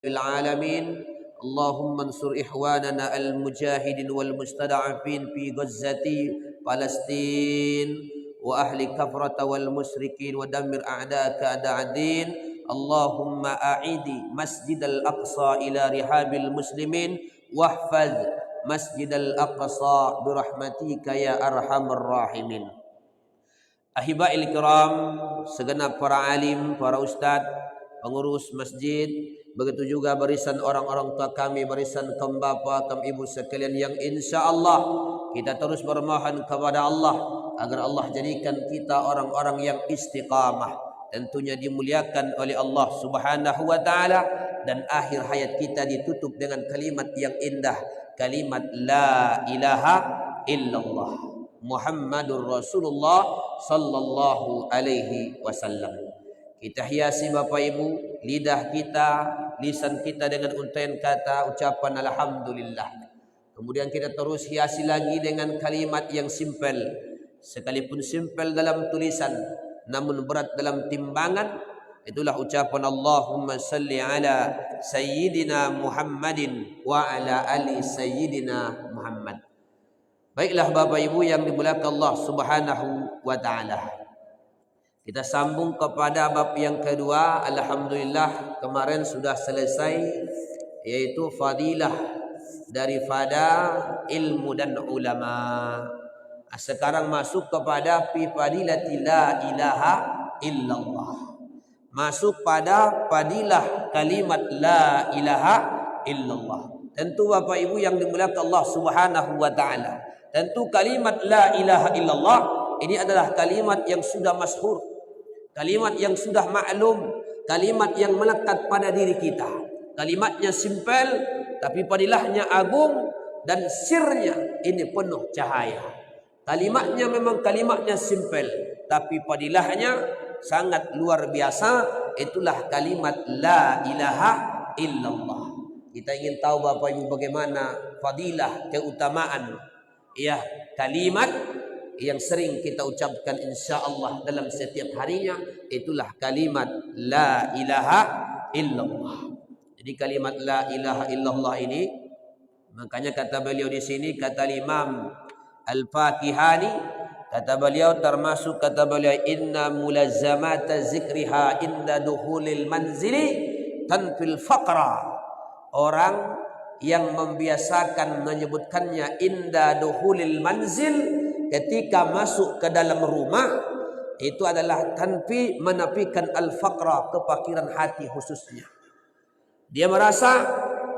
العالمين اللهم انصر إخواننا المجاهدين والمستضعفين في غزة فلسطين وأهل كفرة والمشركين ودمر أعداءك أعداء الدين اللهم أعد مسجد الأقصى إلى رحاب المسلمين واحفظ مسجد الأقصى برحمتك يا أرحم الراحمين. Ahibail kiram, segenap para alim, para ustad, pengurus masjid, begitu juga barisan orang-orang tua kami, barisan kaum bapa, kaum ibu sekalian yang insya Allah kita terus bermohon kepada Allah agar Allah jadikan kita orang-orang yang istiqamah, tentunya dimuliakan oleh Allah Subhanahu wa taala, dan akhir hayat kita ditutup dengan kalimat yang indah, kalimat la ilaha illallah Muhammadur Rasulullah sallallahu alaihi wasallam. Kita hiasi Bapak Ibu lidah kita, lisan kita dengan untaian kata ucapan alhamdulillah. Kemudian kita terus hiasi lagi dengan kalimat yang simpel, sekalipun simpel dalam tulisan namun berat dalam timbangan, itulah ucapan Allahumma salli ala sayyidina Muhammadin wa ala ali sayyidina Muhammad. Baiklah Bapak Ibu yang dimuliakan Allah Subhanahu wa taala. Kita sambung kepada bab yang kedua. Alhamdulillah kemarin sudah selesai, yaitu fadilah daripada ilmu dan ulama. Sekarang masuk kepada fi fadilati la ilaha illallah. Masuk pada fadilah kalimat la ilaha illallah. Tentu Bapak Ibu yang dimuliakan Allah Subhanahu wa taala, tentu kalimat la ilaha illallah ini adalah kalimat yang sudah masyhur, kalimat yang sudah maklum, kalimat yang melekat pada diri kita. Kalimatnya simpel tapi padilahnya agung dan sirnya ini penuh cahaya. Kalimatnya memang kalimatnya simpel tapi padilahnya sangat luar biasa. Itulah kalimat la ilaha illallah. Kita ingin tahu Bapak Ibu bagaimana fadilah, keutamaan ya kalimat yang sering kita ucapkan insya Allah dalam setiap harinya, itulah kalimat la ilaha illallah. Jadi kalimat la ilaha illallah ini, makanya kata beliau di sini, kata Imam Al-Fakihani, kata beliau termasuk kata beliau inna mulazzamata zikriha inda dukhulil manzili tanfil faqra. Orang yang membiasakan menyebutkannya inda dukhulil manzil, ketika masuk ke dalam rumah, itu adalah tanfi, menafikan al-faqra, kefakiran hati khususnya. Dia merasa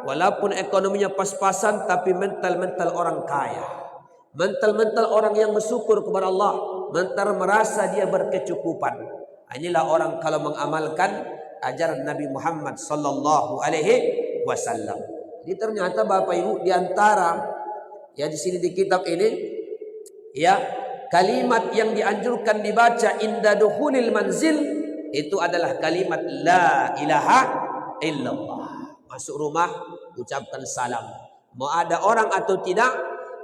walaupun ekonominya pas-pasan tapi mental orang kaya, mental orang yang bersyukur kepada Allah, mental merasa dia berkecukupan. Inilah orang kalau mengamalkan ajaran Nabi Muhammad sallallahu alaihi wasallam. Jadi ternyata Bapak Ibu di antara ya di sini di kitab ini ya kalimat yang dianjurkan dibaca inda dukhulil manzil itu adalah kalimat la ilaha illallah. Masuk rumah ucapkan salam, mau ada orang atau tidak,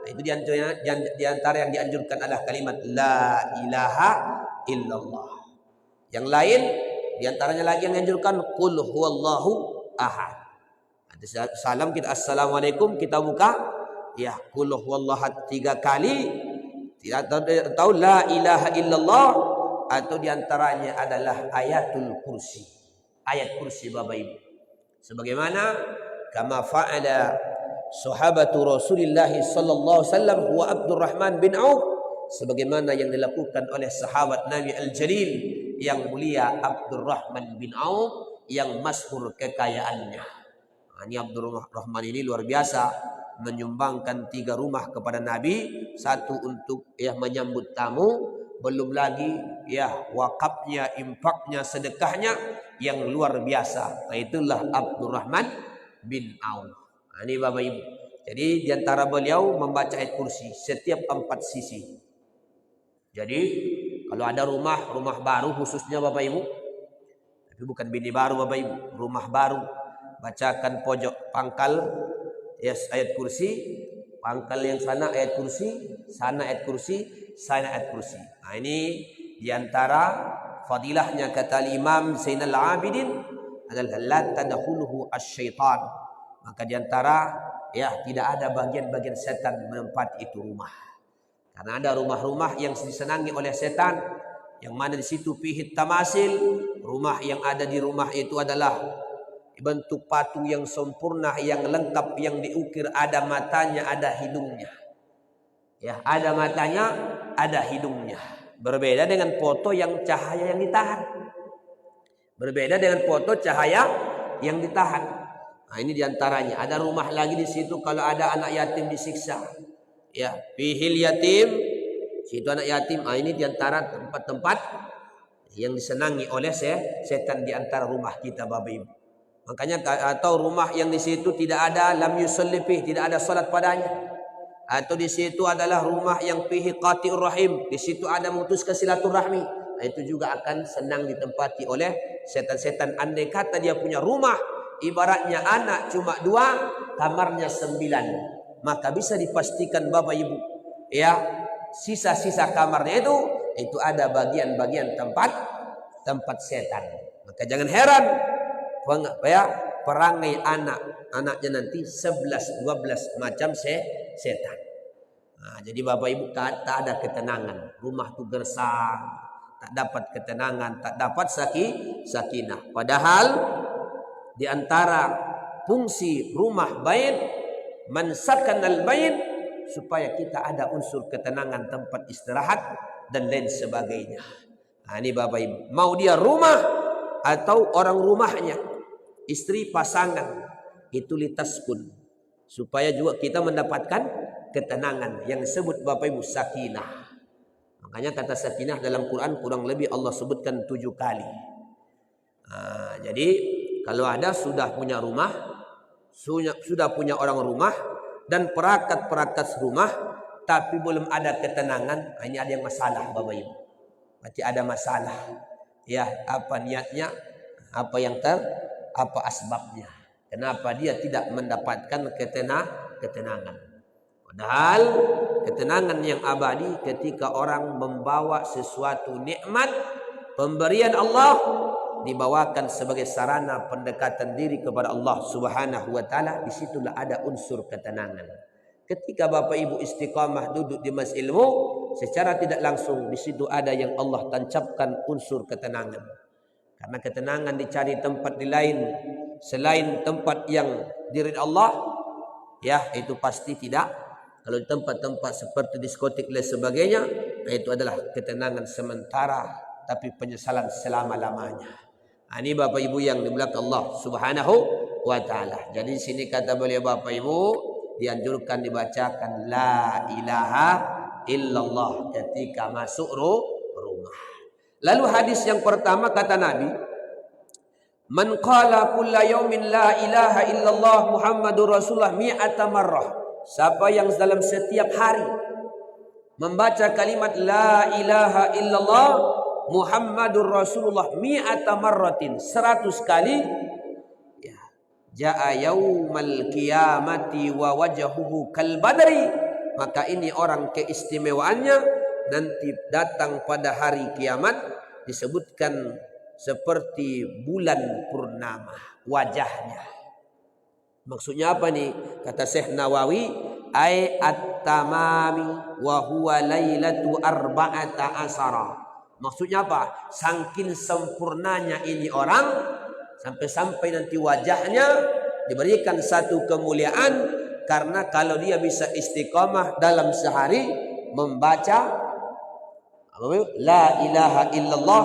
itu di antara yang dianjurkan adalah kalimat la ilaha illallah. Yang lain di antaranya lagi yang dianjurkan qul huwallahu ahad. Salam kita assalamualaikum, kita buka ya qul huwallahu ahad 3 kali, tidak tahu la ilaha illallah, atau diantaranya adalah ayatul kursi, ayat kursi Bapak Ibu, sebagaimana kama fa'ala sahabatu Rasulillah sallallahu alaihi wasallam wa Abdurrahman bin Auf, sebagaimana yang dilakukan oleh sahabat Nabi al-Jalil yang mulia Abdurrahman bin Auf yang masyhur kekayaannya. Ini Abdurrahman ini luar biasa, menyumbangkan 3 rumah kepada Nabi, 1 untuk ya menyambut tamu, belum lagi ya wakafnya, infaknya, sedekahnya yang luar biasa. Nah, itulah Abdurrahman bin Auf. Nah, ini Bapak Ibu. Jadi diantara beliau membaca ayat kursi setiap 4 sisi. Jadi kalau ada rumah baru khususnya Bapak Ibu, tapi bukan bini baru Bapak Ibu, rumah baru, bacakan pojok pangkal yes, ayat kursi, pangkal yang sana ayat kursi, sana ayat kursi, sana ayat kursi. Nah, ini diantara fadilahnya kata Imam Zainal Abidin, adalah la tadkhuluhu asyaitan. Maka di antara tidak ada bagian-bagian setan menempati itu rumah. Karena ada rumah-rumah yang disenangi oleh setan, yang mana di situ fihi tamasil, rumah yang ada di rumah itu adalah bentuk patung yang sempurna, yang lengkap, yang diukir, ada matanya, ada hidungnya. Ya, ada matanya, ada hidungnya. Berbeda dengan foto yang cahaya yang ditahan. Berbeda dengan foto cahaya yang ditahan. Nah, ini diantaranya. Ada rumah lagi di situ kalau ada anak yatim disiksa. Ya, fihil yatim, situ anak yatim. Nah, ini diantara tempat-tempat yang disenangi oleh setan di antara rumah kita, Bapak Ibu. Makanya atau rumah yang di situ tidak ada lam yusalli fih, tidak ada salat padanya. Atau di situ adalah rumah yang fihi qati'ur rahim, di situ ada memutuskan silaturahmi. Nah, itu juga akan senang ditempati oleh setan-setan. Andai kata dia punya rumah, ibaratnya anak cuma 2, kamarnya 9, maka bisa dipastikan Bapak Ibu, ya, sisa-sisa kamarnya itu ada bagian-bagian tempat setan. Maka jangan heran perangai anaknya nanti 11-12 macam setan. Nah, jadi Bapak Ibu tak ada ketenangan, rumah itu gersang, tak dapat ketenangan, tak dapat sakinah. Padahal di antara fungsi rumah bait, man sakanal bait, supaya kita ada unsur ketenangan, tempat istirahat dan lain sebagainya. Nah, ini Bapak Ibu, mau dia rumah atau orang rumahnya, istri pasangan, itu litaskun, supaya juga kita mendapatkan ketenangan yang disebut Bapak Ibu sakinah. Makanya kata sakinah dalam Quran kurang lebih Allah sebutkan 7 kali. Nah, jadi kalau ada sudah punya rumah, sudah punya orang rumah dan perangkat-perangkat rumah, tapi belum ada ketenangan, ini ada yang masalah Bapak Ibu. Berarti ada masalah. Ya, apa niatnya? Apa asbabnya? Kenapa dia tidak mendapatkan ketenangan? Padahal ketenangan yang abadi ketika orang membawa sesuatu nikmat pemberian Allah dibawakan sebagai sarana pendekatan diri kepada Allah Subhanahu wa taala, disitulah ada unsur ketenangan. Ketika Bapak Ibu istiqamah duduk di majlis ilmu, secara tidak langsung di situ ada yang Allah tancapkan unsur ketenangan. Karena ketenangan dicari tempat di lain selain tempat yang diridhai Allah, ya itu pasti tidak. Kalau di tempat-tempat seperti diskotik dan sebagainya, nah itu adalah ketenangan sementara, tapi penyesalan selama-lamanya. Nah, ini Bapak Ibu yang dimuliakan Allah Subhanahu wa taala. Jadi di sini kata beliau Bapak Ibu, dianjurkan dibacakan la ilaha illallah ketika masuk rumah. Lalu hadis yang pertama kata Nabi, man qala kulla yaumin la ilaha illallah Muhammadur Rasulullah mi'ata marrah. Siapa yang dalam setiap hari membaca kalimat la ilaha illallah Muhammadur Rasulullah mi'ata marratin, 100 kali, ya, ja'a yaumal qiyamati wa wajhuhu kal badri, maka ini orang keistimewaannya nanti datang pada hari kiamat disebutkan seperti bulan purnama wajahnya. Maksudnya apa nih? Kata Syekh Nawawi, ay at-tamami wa huwa lailatu arba'ata asara. Maksudnya apa? Saking sempurnanya ini orang, sampai-sampai nanti wajahnya diberikan satu kemuliaan, karena kalau dia bisa istiqamah dalam sehari membaca la ilaha illallah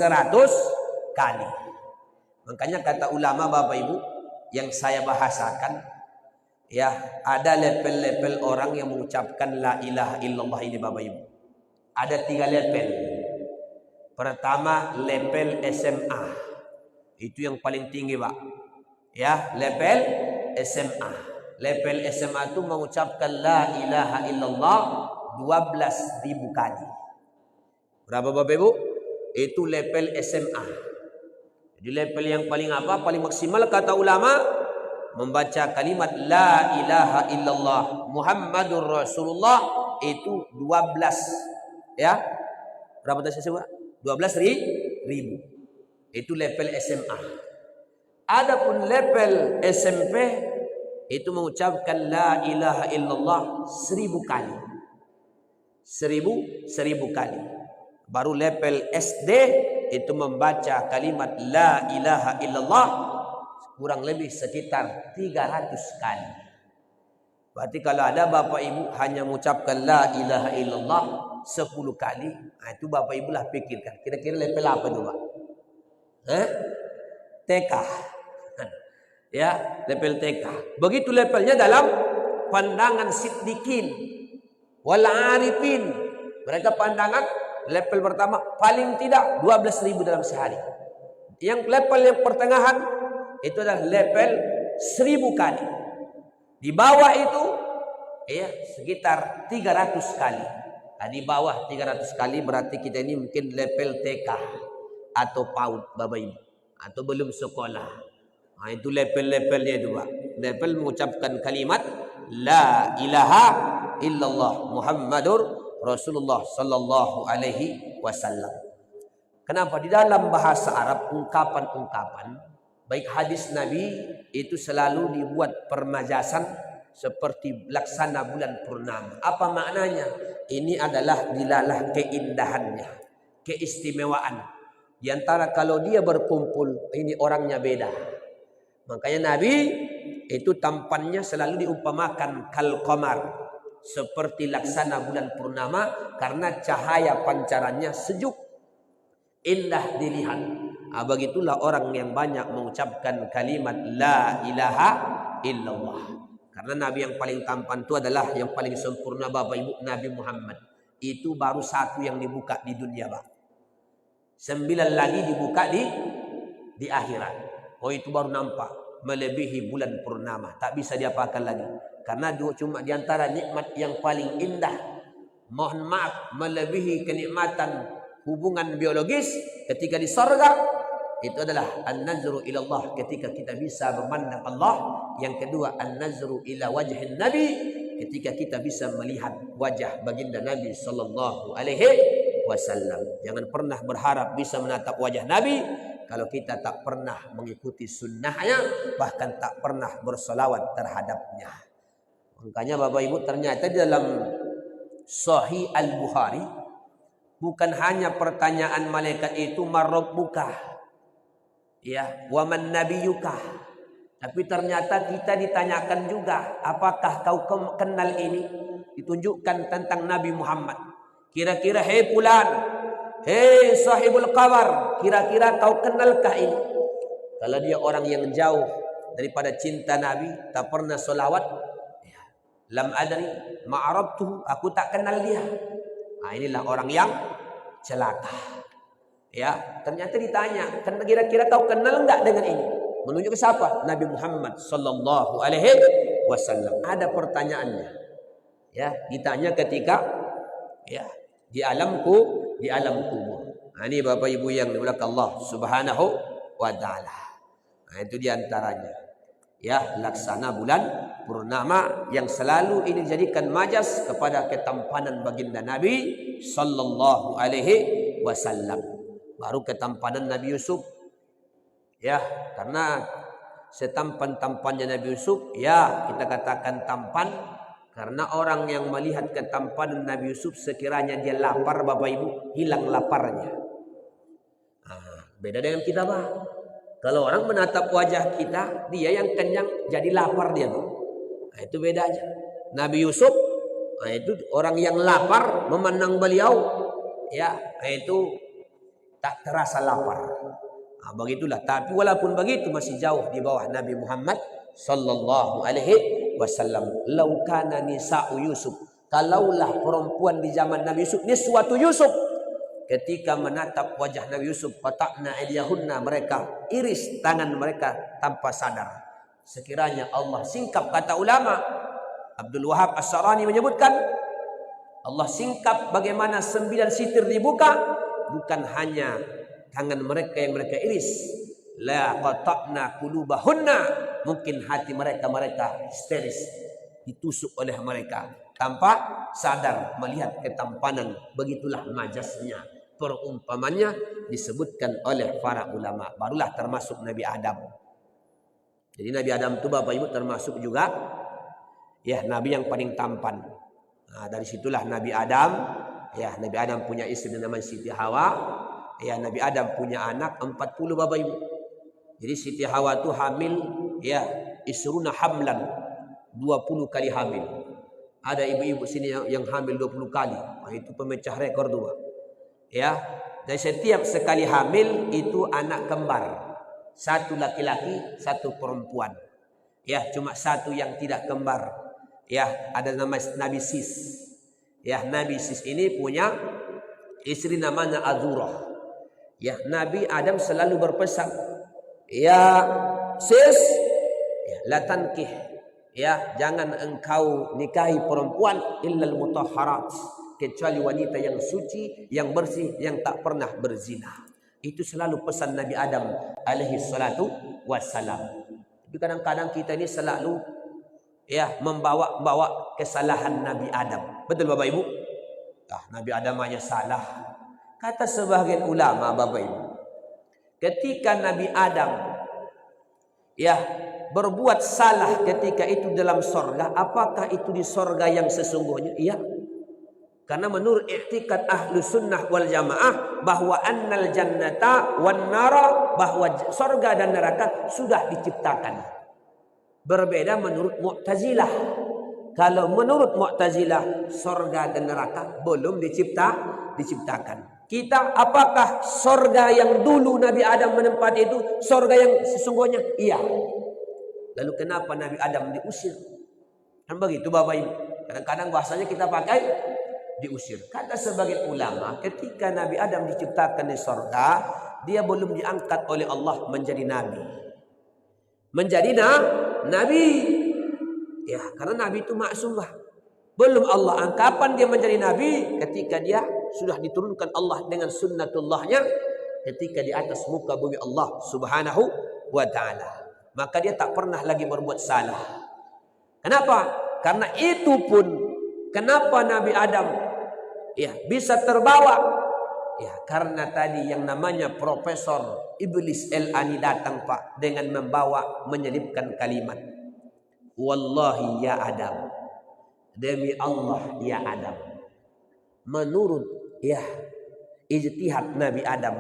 100 kali. Makanya kata ulama Bapak Ibu yang saya bahasakan, ya, ada level-level orang yang mengucapkan la ilaha illallah ini Bapak Ibu. Ada 3 level. Pertama level SMA. Itu yang paling tinggi, Pak. Ya, level SMA. Level SMA itu mengucapkan la ilaha illallah 12.000 kali. Berapa Bapak Ibu? Itu level SMA. Di level yang paling paling maksimal kata ulama, membaca kalimat la ilaha illallah Muhammadur Rasulullah itu 12, ya. Berapa tadi saya sebut? 12.000. Itu level SMA. Adapun level SMP itu mengucapkan la ilaha illallah 1000 kali. 1000 kali. Baru level SD itu membaca kalimat la ilaha illallah kurang lebih sekitar 300 kali. Berarti kalau ada bapak ibu hanya mengucapkan la ilaha illallah 10 kali, itu bapak ibu lah pikirkan. Kira-kira level apa itu, Pak? TK. Ya, level TK. Begitu levelnya dalam pandangan siddiqin wal arifin. Mereka pandangan level pertama paling tidak 12.000 dalam sehari. Yang level yang pertengahan itu adalah level 1000 kali. Di bawah itu ya sekitar 300 kali. Nah, di bawah 300 kali berarti kita ini mungkin level TK atau PAUD Bapak Ibu, atau belum sekolah. Nah, itu level-levelnya itu, Pak. Level mengucapkan kalimat la ilaha illallah Muhammadur Rasulullah sallallahu alaihi wasallam. Kenapa? Di dalam bahasa Arab ungkapan-ungkapan baik hadis Nabi itu selalu dibuat permajasan seperti laksana bulan purnama. Apa maknanya? Ini adalah dilalah keindahannya, keistimewaan. Di antara kalau dia berkumpul, ini orangnya beda. Makanya Nabi itu tampannya selalu diumpamakan kal qamar, seperti laksana bulan purnama karena cahaya pancarannya sejuk, indah dilihat. Begitulah orang yang banyak mengucapkan kalimat la ilaha illallah. Karena Nabi yang paling tampan itu adalah yang paling sempurna Bapak Ibu, Nabi Muhammad. Itu baru satu yang dibuka di dunia, Pak. 9 lagi dibuka di akhirat. Oh, itu baru nampak melebihi bulan purnama. Tak bisa diapakan lagi. Karena cuma di antara nikmat yang paling indah. Mohon maaf, melebihi kenikmatan hubungan biologis ketika di surga. Itu adalah an-nazru ilallah, ketika kita bisa memandang Allah. Yang kedua, an-nazru ila wajhin Nabi, ketika kita bisa melihat wajah baginda Nabi sallallahu alaihi wasallam. Jangan pernah berharap bisa menatap wajah Nabi kalau kita tak pernah mengikuti sunnahnya, bahkan tak pernah bersolawat terhadapnya. Makanya Bapak Ibu, ternyata di dalam Sahih Al-Bukhari bukan hanya pertanyaan malaikat itu marabbuka, ya, wa man nabiyuka, tapi ternyata kita ditanyakan juga, apakah kau kenal ini? Ditunjukkan tentang Nabi Muhammad. Kira-kira hei fulan, hei sahibul qabar, kira-kira kau kenalkah ini? Kalau dia orang yang jauh daripada cinta Nabi, tak pernah solawat, ya, lam adri ma'arabtuhu, aku tak kenal dia. Nah, inilah orang yang celaka. Ya, ternyata ditanya, kira-kira kau kenal enggak dengan ini? Menunjuk ke siapa? Nabi Muhammad sallallahu alaihi wasallam. Ada pertanyaannya. Ya, ditanya ketika ya di alam kubur. Nah, ini Bapak Ibu yang dimuliakan Allah Subhanahu wa taala. Nah, itu di antaranya. Ya, laksana bulan purnama yang selalu ini dijadikan majas kepada ketampanan baginda Nabi sallallahu alaihi wasallam. Baru ketampanan Nabi Yusuf. Ya, karena setampan-tampannya Nabi Yusuf, ya kita katakan tampan karena orang yang melihat ketampanan Nabi Yusuf sekiranya dia lapar Bapak Ibu, hilang laparnya. Beda dengan kita, Pak. Kalau orang menatap wajah kita, dia yang kenyang jadi lapar dia, Pak. Nah, itu bedanya. Nabi Yusuf, itu orang yang lapar memandang beliau, ya, itu tak terasa lapar. Begitulah. Tapi walaupun begitu masih jauh di bawah Nabi Muhammad sallallahu alaihi wasallam. Lau kana nisa'u Yusuf, kalaulah perempuan di zaman Nabi Yusuf, niswatu Yusuf, ketika menatap wajah Nabi Yusuf, fata'na aydiyahunna, mereka iris tangan mereka tanpa sadar. Sekiranya Allah singkap, kata ulama Abdul Wahab As-Sarani menyebutkan, Allah singkap bagaimana 9 sitir dibuka, bukan hanya tangan mereka yang mereka iris, la qata'na qulubahunna, mungkin hati mereka histeris, ditusuk oleh mereka tanpa sadar melihat ketampanan. Begitulah majasnya, perumpamannya disebutkan oleh para ulama. Barulah termasuk Nabi Adam. Jadi Nabi Adam itu Bapak Ibu termasuk juga ya Nabi yang paling tampan. Nah, dari situlah Nabi Adam, ya Nabi Adam punya istri namanya Siti Hawa. Ya Nabi Adam punya anak 40 Bapak Ibu. Jadi Siti Hawa itu hamil ya isruna hamlan, 20 kali hamil. Ada ibu-ibu sini yang hamil 20 kali. Nah, itu pemecah rekor tuh, Pak. Ya. Dan setiap sekali hamil itu anak kembar. Satu laki-laki, satu perempuan. Ya, cuma satu yang tidak kembar. Ya, ada nama Nabi Sis. Ya, Nabi Sis ini punya istri namanya Azurah. Ya, Nabi Adam selalu berpesan, ya Sis, ya, la tankih. Ya, jangan engkau nikahi perempuan illal mutahharat, kecuali wanita yang suci, yang bersih, yang tak pernah berzina. Itu selalu pesan Nabi Adam alaihi salatu wassalam. Tapi kadang-kadang kita ini selalu ya membawa kesalahan Nabi Adam. Betul Bapak Ibu? Nabi Adam hanya salah. Kata sebagian ulama Bapak Ibu, ketika Nabi Adam ya berbuat salah ketika itu dalam sorga, apakah itu di sorga yang sesungguhnya? Iya. Karena menurut i'tikad ahlu sunnah wal jamaah bahwa annal jannata wan nara, bahwa sorga dan neraka sudah diciptakan. Berbeda menurut Mu'tazilah. Kalau menurut Mu'tazilah sorga dan neraka belum diciptakan. Kita apakah sorga yang dulu Nabi Adam menempati itu sorga yang sesungguhnya? Iya. Lalu kenapa Nabi Adam diusir? Kan begitu Bapak Ibu. Kadang-kadang bahasanya kita pakai diusir. Kata sebagian ulama, ketika Nabi Adam diciptakan di sorga, dia belum diangkat oleh Allah menjadi nabi. Menjadi nabi. Ya, karena nabi itu maksumah. Belum Allah angkat. Kapan dia menjadi nabi? Ketika dia sudah diturunkan Allah dengan sunnatullahnya, ketika di atas muka bumi Allah subhanahu wa ta'ala. Maka dia tak pernah lagi berbuat salah. Kenapa? Karena itu pun kenapa Nabi Adam ya bisa terbawa? Ya, karena tadi yang namanya Profesor Iblis El-Ani datang Pak dengan menyelipkan kalimat, wallahi ya Adam, demi Allah ya Adam. Menurut ya ijtihad Nabi Adam,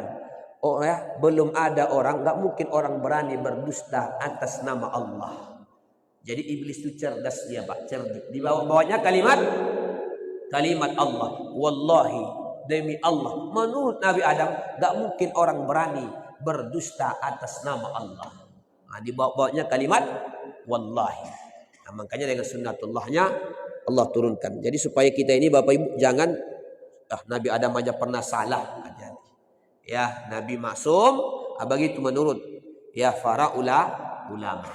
belum ada orang, nggak mungkin orang berani berdusta atas nama Allah. Jadi iblis itu cerdas dia Pak, cerdik. Di bawahnya kalimat Allah, wallahi demi Allah. Menurut Nabi Adam nggak mungkin orang berani berdusta atas nama Allah. Nah, di bawahnya kalimat wallahi. Nah, makanya dengan sunnatullahnya Allah turunkan. Jadi supaya kita ini Bapak Ibu jangan Nabi Adam aja pernah salah. Ya, Nabi maksum, begitu menurut ya para ulama.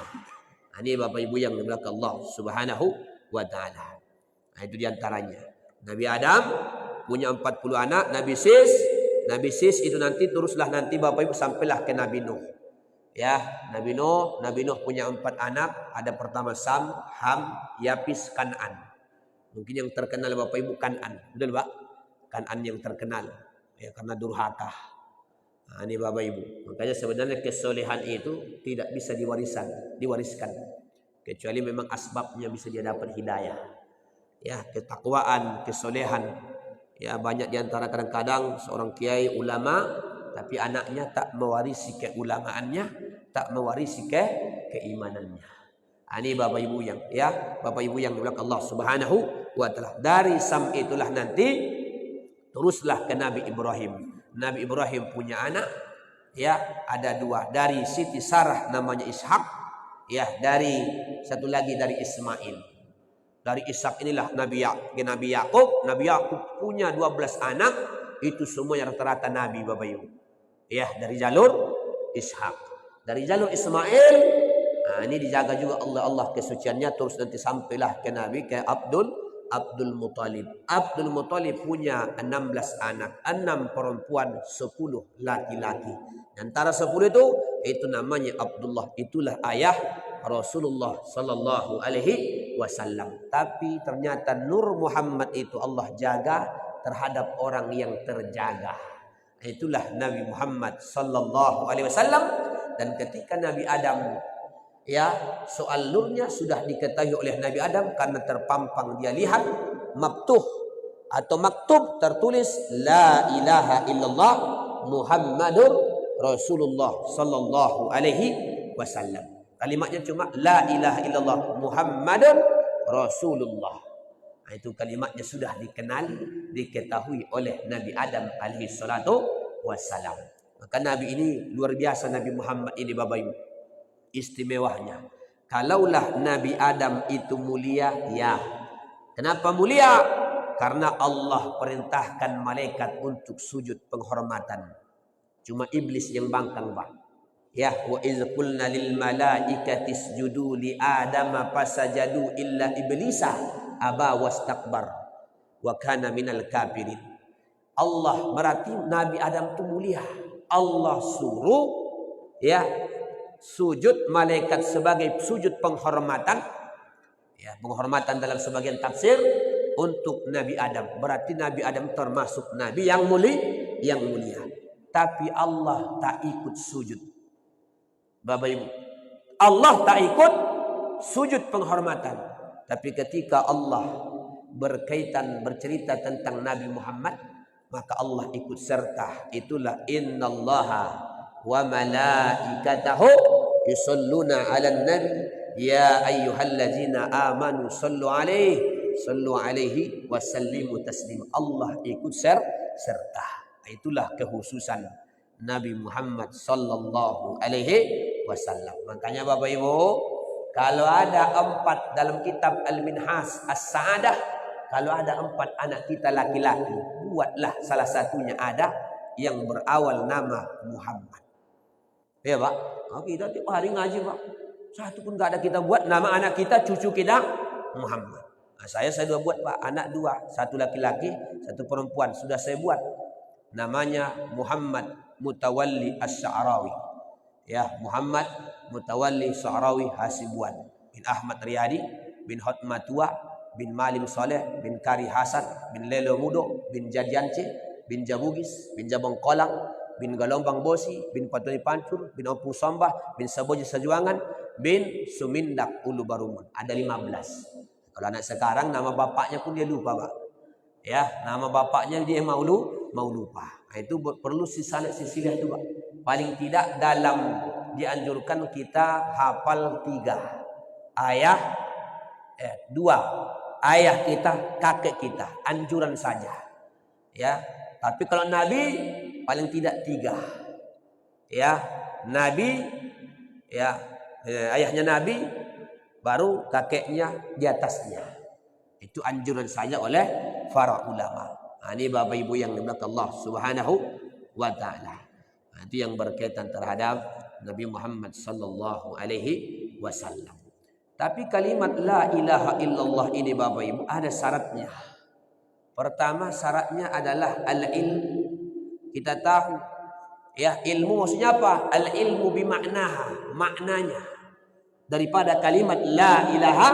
Ini Bapak Ibu yang dimuliakan Allah Subhanahu wa taala. Nah, itu diantaranya. Nabi Adam punya 40 anak, Nabi Sis itu nanti teruslah nanti Bapak Ibu sampailah ke Nabi Nuh. Ya, Nabi Nuh punya 4 anak, ada pertama Sam, Ham, Yapis, Kan'an. Mungkin yang terkenal Bapak Ibu Kan'an. Betul, Pak? Kan'an yang terkenal ya karena durhaka. Nah, ini Bapak Ibu. Makanya sebenarnya kesolehan itu tidak bisa diwariskan. Kecuali memang asbabnya bisa dia dapat hidayah. Ya, ketakwaan, kesolehan. Ya, banyak diantara kadang-kadang seorang kiai ulama, tapi anaknya tak mewarisi keulamaannya, tak mewarisi keimanannya. Ini Bapak Ibu Bapak Ibu yang dimuliakan Allah Subhanahu wa taala. Dari Sam itulah nanti teruslah ke Nabi Ibrahim. Nabi Ibrahim punya anak ya, ada 2 dari Siti Sarah namanya Ishak ya, dari satu lagi dari Ismail. Dari Ishak inilah Nabi Yakub punya 12 anak, itu semuanya rata-rata nabi Bapak Ibu. Ya, dari jalur Ishak. Dari jalur Ismail, nah ini dijaga juga Allah kesuciannya, terus nanti sampailah ke Nabi ke Abdul Muthalib. Abdul Muthalib punya 16 anak, 6 perempuan, 10 laki-laki. Antara 10 itu namanya Abdullah. Itulah ayah Rasulullah sallallahu alaihi wasallam. Tapi ternyata Nur Muhammad itu Allah jaga terhadap orang yang terjaga. Itulah Nabi Muhammad sallallahu alaihi wasallam. Dan ketika Nabi Adam Ya, soal nurnya sudah diketahui oleh Nabi Adam karena terpampang dia lihat mabtuh atau maktub tertulis la ilaha illallah Muhammadur Rasulullah sallallahu alaihi wasallam. Kalimatnya cuma la ilaha illallah Muhammadur Rasulullah. Nah, itu kalimatnya sudah dikenal, diketahui oleh Nabi Adam alaihi salatu wasallam. Maka Nabi ini luar biasa, Nabi Muhammad ini Bapak Ibu. Istimewanya. Kalaulah Nabi Adam itu mulia, ya. Kenapa mulia? Karena Allah perintahkan malaikat untuk sujud penghormatan. Cuma iblis yang bangkang, Pak. Ya, wa iz qulna lil malaikati isjudu li adama fasajadu illa iblisa aba wastakbar wa kana minal kafirin. Allah berarti Nabi Adam itu mulia. Allah suruh ya sujud malaikat sebagai sujud penghormatan, ya, penghormatan dalam sebagian tafsir untuk Nabi Adam. Berarti Nabi Adam termasuk Nabi yang mulia. Tapi Allah tak ikut sujud. Bapak Ibu, Allah tak ikut sujud penghormatan. Tapi ketika Allah bercerita tentang Nabi Muhammad, maka Allah ikut serta. Itulah innallaha wa malaikatahu yusalluna 'alan nabi ya ayyuhallazina amanu sallu alaihi wasallimu taslima. Allah ikut serta. Itulah kekhususan Nabi Muhammad sallallahu alaihi wasallam. Makanya Bapak Ibu, kalau ada 4 dalam kitab Al-Minhas As-Sa'adah, kalau ada 4 anak kita laki-laki, buatlah salah satunya ada yang berawal nama Muhammad. Ya Pak, kita tiap hari ngaji Pak. Satu pun gak ada kita buat nama anak kita, cucu kita Muhammad. Nah, saya sudah buat Pak, anak 2, 1 laki-laki, 1 perempuan. Sudah saya buat. Namanya Muhammad Mutawalli As-Sya'rawi. Ya, Muhammad Mutawalli Sya'rawi Hasibuan bin Ahmad Riyadi bin Hotmatua bin Malim Saleh bin Kari Hasan bin Lelo Mudo bin Jadiance bin Jabugis bin Jabang Kolang bin Galombang Bosi bin Patuni Pancur bin Ompung Sombah bin Saboji Sajuangan bin Sumindak Ulu Barumun. Ada 15. Kalau anak sekarang nama bapaknya pun dia lupa Pak. Ya, nama bapaknya dia mau lupa. Nah, itu perlu silsilah itu Pak. Paling tidak dalam dianjurkan kita hafal 3 ayah, 2 ayah kita, kakek kita, anjuran saja. Ya, tapi kalau Nabi paling tidak 3. Ya, Nabi, ya, ayahnya Nabi, baru kakeknya di atasnya. Itu anjuran saja oleh para ulama. Nah, ini Bapak Ibu yang dimuliakan Allah Subhanahu wa taala. Nah, itu yang berkaitan terhadap Nabi Muhammad sallallahu alaihi wasallam. Tapi kalimat la ilaha illallah ini Bapak Ibu ada syaratnya. Pertama syaratnya adalah al-ilm. Kita tahu ya, ilmu maksudnya apa? Al-ilmu bimaknaha, maknanya. Daripada kalimat la ilaha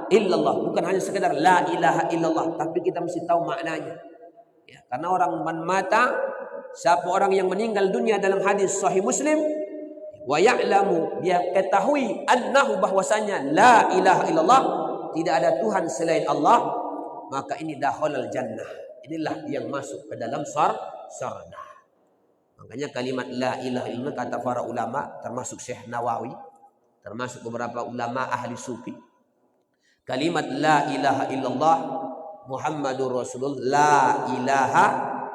illallah, bukan hanya sekedar la ilaha illallah, tapi kita mesti tahu maknanya. Ya, karena orang mata, siapa orang yang meninggal dunia dalam hadis Sahih Muslim, wa ya'lamu, dia ketahui annahu, bahwasanya la ilaha illallah, tidak ada Tuhan selain Allah, maka ini dakhalal jannah. Inilah yang masuk ke dalam surga. Makanya kalimat la ilaha illallah kata para ulama, termasuk Syekh Nawawi, termasuk beberapa ulama ahli sufi, kalimat la ilaha illallah Muhammadur Rasulullah, la ilaha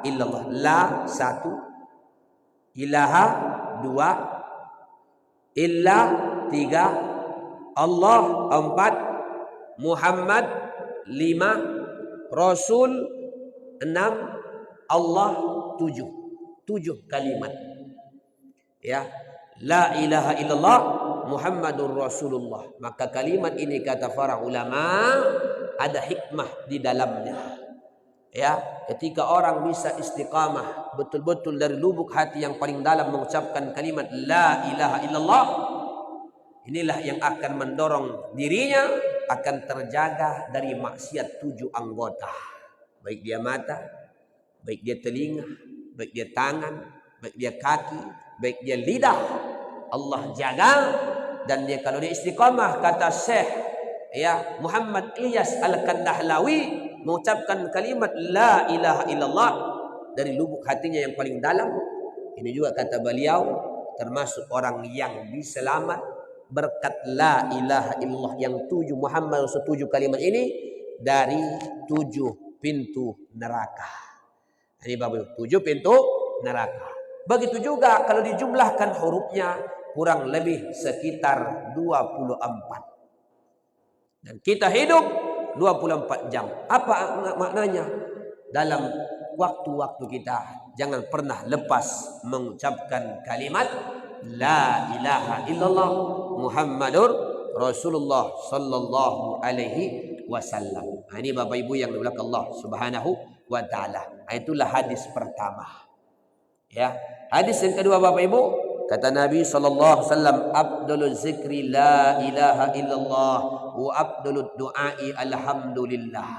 illallah, la 1, ilaha 2, illa 3, Allah 4, Muhammad 5, Rasul 6, Allah 7 kalimat. Ya, la ilaha illallah Muhammadur Rasulullah. Maka kalimat ini kata para ulama ada hikmah di dalamnya. Ya, ketika orang bisa istiqamah betul-betul dari lubuk hati yang paling dalam mengucapkan kalimat la ilaha illallah, inilah yang akan mendorong dirinya akan terjaga dari maksiat 7 anggota. Baik dia mata, baik dia telinga, baik dia tangan, baik dia kaki, baik dia lidah. Allah jaga Dan dia kalau dia istiqamah, kata Syekh ya Muhammad Ilyas Al-Kandahlawi, mengucapkan kalimat la ilaha illallah dari lubuk hatinya yang paling dalam, ini juga kata beliau termasuk orang yang diselamat berkat la ilaha illallah yang 7 Muhammad 7 kalimat ini dari 7 pintu neraka. Ini bab 7 pintu neraka. Begitu juga kalau dijumlahkan hurufnya kurang lebih sekitar 24. Dan kita hidup 24 jam. Apa maknanya? Dalam waktu-waktu kita jangan pernah lepas mengucapkan kalimat la ilaha illallah Muhammadur Rasulullah sallallahu alaihi wasallam. Ini Bapak Ibu yang dimuliakan Allah Subhanahu wa taala. Itulah hadis pertama. Ya, hadis yang kedua Bapak Ibu, kata Nabi sallallahu alaihi wasallam, afdalul zikri la ilaha illallah wa afdalud du'ai alhamdulillah.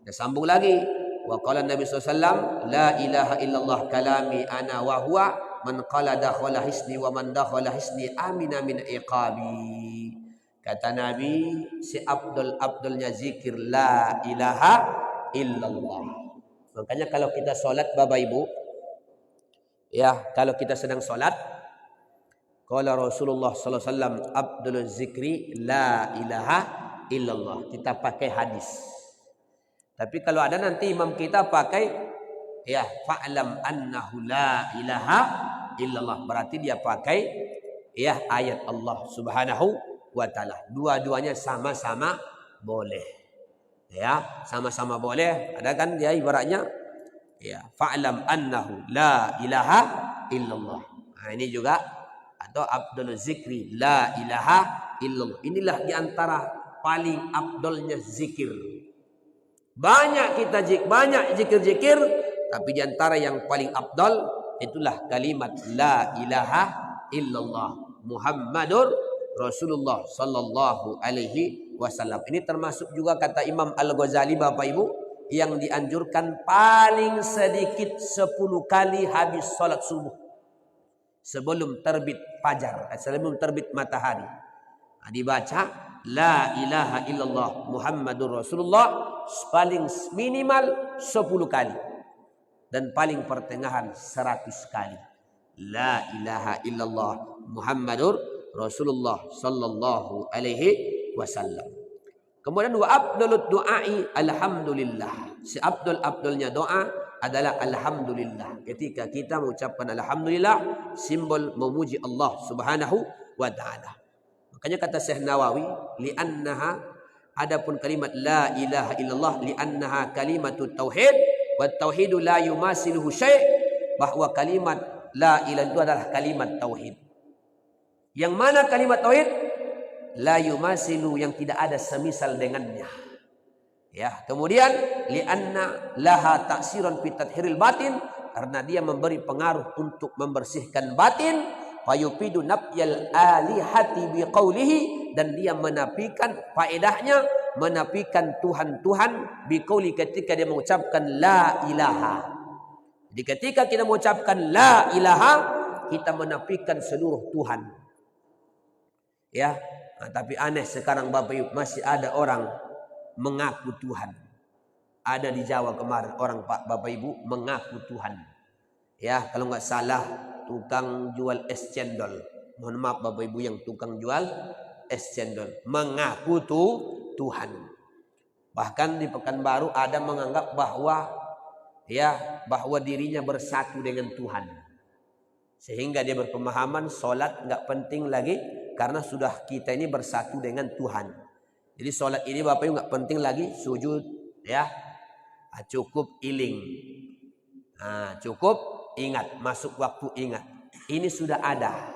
Dan sambung lagi, wa qala Nabi sallallahu alaihi wasallam, la ilaha illallah kalami ana wa huwa man qala dakhala hisni wa man dakhala hisni amina min iqabi. Kata Nabi, si abdulnya zikir la ilaha illallah. Makanya kalau kita solat Bapak Ibu, ya kalau kita sedang solat, qala Rasulullah sallallahu alaihi wasallam abdul zikri la ilaha illallah. Kita pakai hadis. Tapi kalau ada nanti imam kita pakai ya fa'lam annahu la ilaha illallah, berarti dia pakai ya ayat Allah Subhanahu wa taala. Dua-duanya sama-sama boleh. Ya, sama-sama boleh. Ada kan dia ibaratnya ya fa'lam annahu la ilaha illallah. Nah, ini juga atau abdul zikri la ilaha illallah. Inilah diantara paling abdulnya zikir. Banyak kita banyak zikir-zikir, tapi diantara yang paling abdul itulah kalimat la ilaha illallah Muhammadur Rasulullah sallallahu alaihi wasallam. Ini termasuk juga kata Imam Al-Ghazali Bapak Ibu, yang dianjurkan paling sedikit 10 kali habis salat subuh sebelum terbit fajar, sebelum terbit matahari. Nah, dibaca la ilaha illallah Muhammadur Rasulullah paling minimal 10 kali dan paling pertengahan 100 kali. La ilaha illallah Muhammadur Rasulullah sallallahu alaihi wasallam. Kemudian wa abdulud du'ai alhamdulillah. Si abdulnya doa adalah alhamdulillah. Ketika kita mengucapkan alhamdulillah, simbol memuji Allah Subhanahu wa taala. Makanya kata Syekh Nawawi, li'annaha, adapun kalimat la ilaha illallah, li'annaha kalimatut tauhid wa tauhidu la yumasiluhu syai', bahwa kalimat la ilaha itu adalah kalimat tauhid. Yang mana kalimat tauhid? La yumasilu, yang tidak ada semisal dengannya. Ya, kemudian li'anna laha ta'siran fi tathhiril batin, karena dia memberi pengaruh untuk membersihkan batin, fayufidu nafyal alihati biqaulihi, dan dia menafikan faedahnya, menafikan Tuhan-Tuhan biqauli, ketika dia mengucapkan la ilaha. Jadi ketika kita mengucapkan la ilaha, kita menafikan seluruh Tuhan. Ya, nah, tapi aneh sekarang Bapak Ibu, masih ada orang mengaku Tuhan. Ada di Jawa kemarin orang Bapak Ibu mengaku Tuhan. Ya, kalau nggak salah tukang jual es cendol. Mohon maaf Bapak Ibu yang tukang jual es cendol, mengaku Tuhan. Bahkan di Pekanbaru ada menganggap bahwa bahwa dirinya bersatu dengan Tuhan. Sehingga dia berpemahaman solat nggak penting lagi, karena sudah kita ini bersatu dengan Tuhan. Jadi solat ini Bapak Ibu nggak penting lagi sujud, ya, cukup iling, cukup ingat, masuk waktu ingat. Ini sudah ada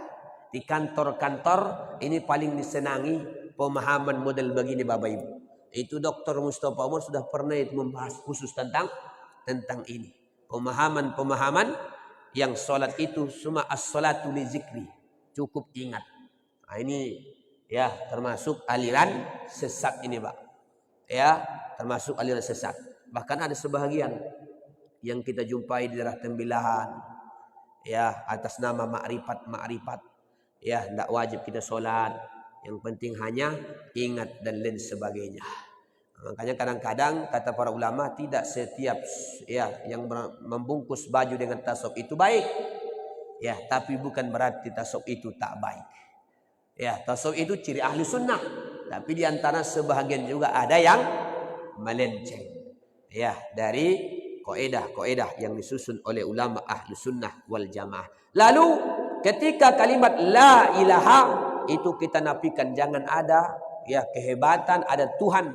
di kantor-kantor. Ini paling disenangi pemahaman model begini Bapak Ibu. Itu Dr. Mustafa Umar sudah pernah membahas khusus tentang ini. Pemahaman yang solat itu cuma as-salatu li zikri, cukup ingat. Nah, ini ya termasuk aliran sesat ini Pak. Ya, termasuk aliran sesat. Bahkan ada sebahagian yang kita jumpai di daerah Tembilahan, ya, atas nama makrifat. Ya, tidak wajib kita solat. Yang penting hanya ingat dan lain sebagainya. Makanya kadang-kadang kata para ulama, tidak setiap ya yang membungkus baju dengan tasawuf itu baik. Ya, tapi bukan berarti tasawuf itu tak baik. Ya, tasawuf itu ciri ahli sunnah. Tapi di antara sebahagian juga ada yang melenceng. Ya, dari kaidah-kaidah yang disusun oleh ulama ahli sunnah wal jamaah. Lalu ketika kalimat la ilaha itu kita nafikan, jangan ada ya kehebatan, ada Tuhan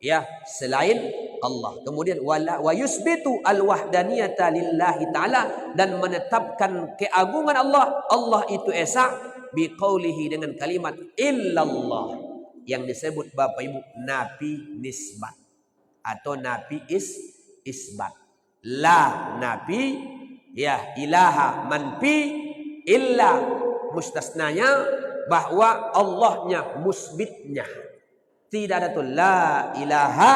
ya selain Allah. Kemudian wa yusbitu al-wahdaniyata lillahi ta'ala, dan menetapkan keagungan Allah. Allah itu esa biqaulihi, dengan kalimat illallah, yang disebut Bapak Ibu nafi nisbat atau nafi isbat. La nafi ya ilaha manfi, illa mustasnanya bahwa Allahnya musbitnya. Tidak ada tuh la ilaha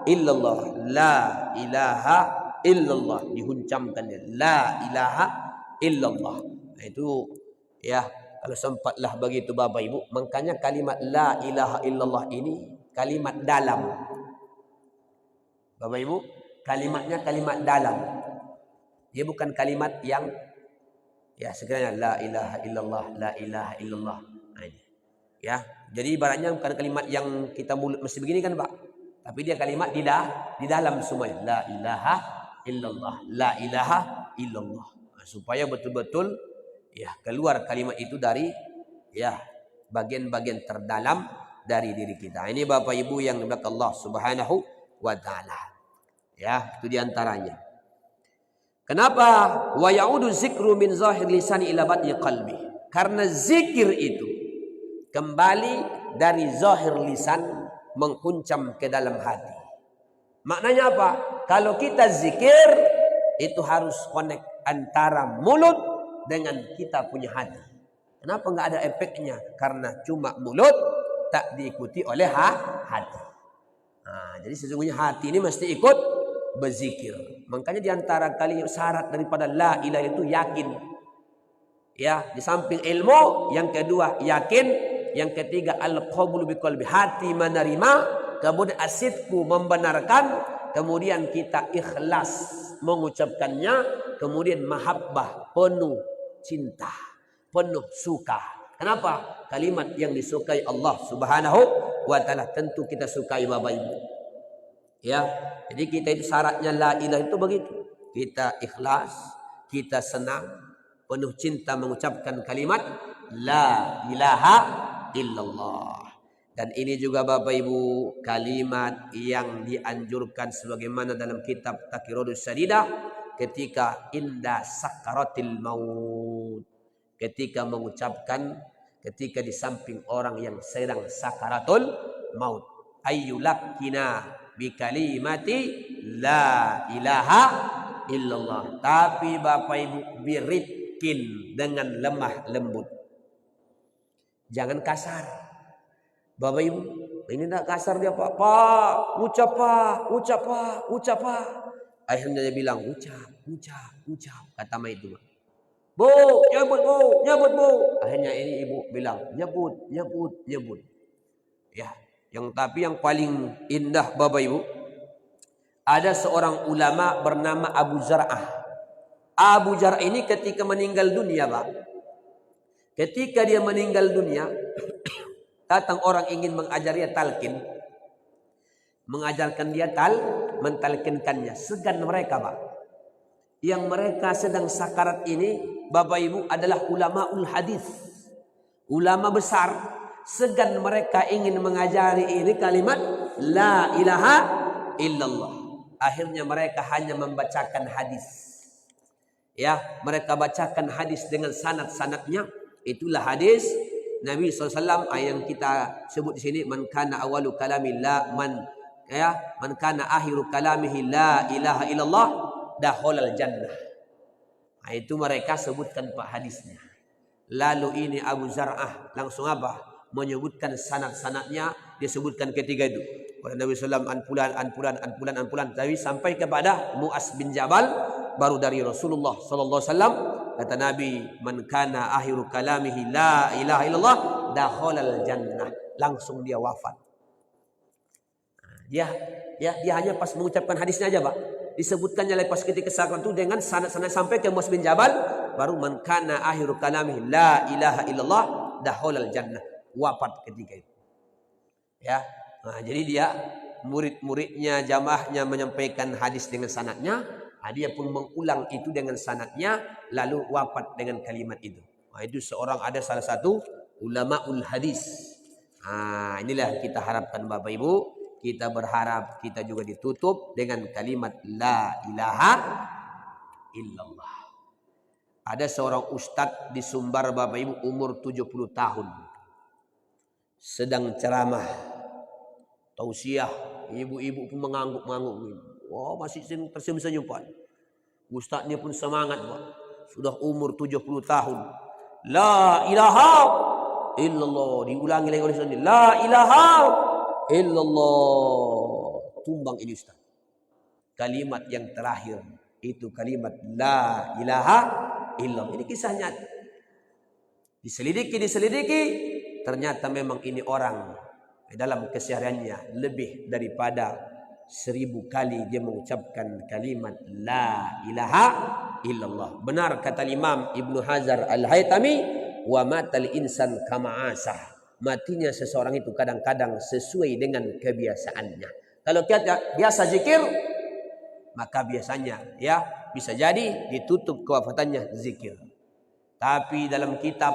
illallah, la ilaha illallah, dihuncamkannya la ilaha illallah. Nah, itu ya kalau sempatlah begitu Bapak Ibu, makanya kalimat la ilaha illallah ini kalimat dalam. Bapak Ibu, kalimatnya kalimat dalam. Dia bukan kalimat yang ya sekiranya la ilaha illallah, la ilaha illallah. Nah, ini. Ya, jadi ibaratnya bukan kalimat yang kita mulut mesti begini kan Pak. Tapi dia kalimat di dalam semuanya. La ilaha illallah, la ilaha illallah. Nah, supaya betul-betul ya keluar kalimat itu dari ya bagian-bagian terdalam dari diri kita. Ini Bapak Ibu yang dimuliakan Allah Subhanahu wa taala. Ya, itu diantaranya. Kenapa wa ya'udu zikru min zahir lisani ila batni qalbi? Karena zikir itu kembali dari zahir lisan menghuncam ke dalam hati. Maknanya apa? Kalau kita zikir itu harus connect antara mulut dengan kita punya hati. Kenapa nggak ada efeknya? Karena cuma mulut tak diikuti oleh hati. Nah, jadi sesungguhnya hati ini mesti ikut berzikir. Makanya diantara kali syarat daripada la ilaha itu yakin. Ya, di samping ilmu, yang kedua yakin, yang ketiga al-qabulu biqalbi, hati menerima, kemudian asidku membenarkan, kemudian kita ikhlas mengucapkannya, kemudian mahabbah penuh cinta, penuh suka. Kenapa? Kalimat yang disukai Allah Subhanahu wa taala tentu kita sukai Bapak Ibu. Ya, jadi kita itu syaratnya la ilaha itu begitu. Kita ikhlas, kita senang, penuh cinta mengucapkan kalimat la ilaha illallah. Dan ini juga Bapak Ibu kalimat yang dianjurkan sebagaimana dalam kitab Taqrirudus Sadidah ketika inda sakaratil maut. Ketika mengucapkan, ketika di samping orang yang sedang sakaratul maut. Ayyulakkina bikalimati la ilaha illallah. Tapi Bapak Ibu biritkin, dengan lemah lembut. Jangan kasar. Bapak Ibu, ini tidak kasar dia Pak. Ucap Pak. Akhirnya dia bilang ucap. Kata ma itu. Bu, nyebut bu. Akhirnya ini ibu bilang nyebut. Ya, tapi yang paling indah Bapak Ibu, ada seorang ulama bernama Abu Zar'ah. Abu Zar'ah ini ketika meninggal dunia Pak. Ketika dia meninggal dunia, datang orang ingin mengajarinya talqin. Mengajarkan dia mentalkinkannya. Segan mereka Pak. Yang mereka sedang sakarat ini Bapak Ibu adalah ulamaul hadis. Ulama besar. Segan mereka ingin mengajari ini kalimat la ilaha illallah. Akhirnya mereka hanya membacakan hadis. Ya, mereka bacakan hadis dengan sanad-sanadnya. Itulah hadis Nabi SAW yang kita sebut di sini, man kana awalu kalami la man kana akhiru kalamihi la ilaha illallah dakhalal jannah. Nah, itu mereka sebutkan Pak hadisnya. Lalu ini Abu Zar'ah langsung apa? Menyebutkan sanad-sanadnya, disebutkan ketiga itu. Pada Nabi SAW anpulan. Tapi sampai kepada Mu'az bin Jabal, baru dari Rasulullah SAW. Kata Nabi, man kana akhiru kalamihi la ilaha illallah dakhalal jannah. Langsung dia wafat. Dia hanya pas mengucapkan hadisnya aja, Pak. Disebutkannya lepas ketika sakaraat itu dengan sanad sampai ke Muaz bin Jabal, baru man kana akhiru kalamihi la ilaha illallah dakhalal jannah. Wafat ketika itu. Ya. Nah, jadi dia murid-muridnya, jamaahnya menyampaikan hadis dengan sanadnya, dia pun mengulang itu dengan sanadnya, lalu wafat dengan kalimat itu. Nah, itu ada salah satu ulamaul hadis. Nah, inilah kita harapkan Bapak Ibu, kita berharap kita juga ditutup dengan kalimat la ilaha illallah. Ada seorang ustadz di Sumbar Bapak Ibu, umur 70 tahun. Sedang ceramah, tausiah, ibu-ibu pun mengangguk-angguk. Wah, masih tersenyum-senyum, Pak. Ustadznya pun semangat, Pak. Sudah umur 70 tahun. La ilaha illallah. Diulangi lagi oleh Ustaz. La ilaha illallah. Tumbang ini Ustaz. Kalimat yang terakhir itu kalimat la ilaha illallah. Ini kisah nyata. Diselidiki. Ternyata memang ini orang dalam kesehariannya lebih daripada 1000 kali dia mengucapkan kalimat la ilaha illallah. Benar kata Imam Ibnu Hajar Al-Haytami, wa matal insan kama asah. Matinya seseorang itu kadang-kadang sesuai dengan kebiasaannya. Kalau kita biasa zikir, maka biasanya bisa jadi ditutup kewafatannya zikir. Tapi dalam kitab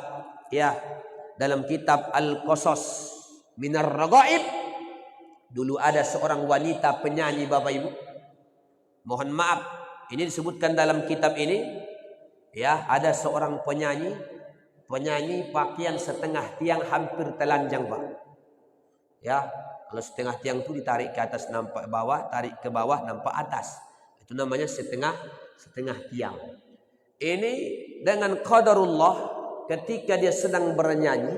Al-Qasas Minar Raghaib, dulu ada seorang wanita penyanyi Bapak Ibu. Mohon maaf, ini disebutkan dalam kitab ini. Ada seorang penyanyi pakaian setengah tiang hampir telanjang, Pak. Kalau setengah tiang itu ditarik ke atas nampak bawah, tarik ke bawah nampak atas. Itu namanya setengah tiang. Ini dengan qadarullah, ketika dia sedang bernyanyi,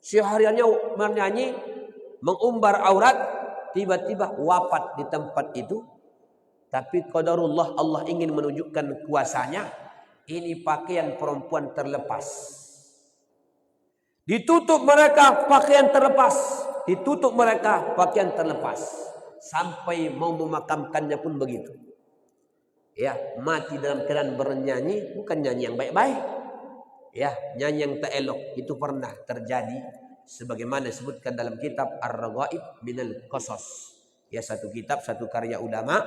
sehariannya bernyanyi, mengumbar aurat, tiba-tiba wafat di tempat itu. Tapi qadarullah, Allah ingin menunjukkan kuasanya. Ini pakaian perempuan terlepas. Ditutup mereka pakaian terlepas. Sampai mau memakamkannya pun begitu. Mati dalam keadaan bernyanyi, bukan nyanyi yang baik-baik. Nyanyi yang tak elok. Itu pernah terjadi. Sebagaimana disebutkan dalam kitab Ar-Raghaib Minal Qasas. Satu kitab, satu karya ulama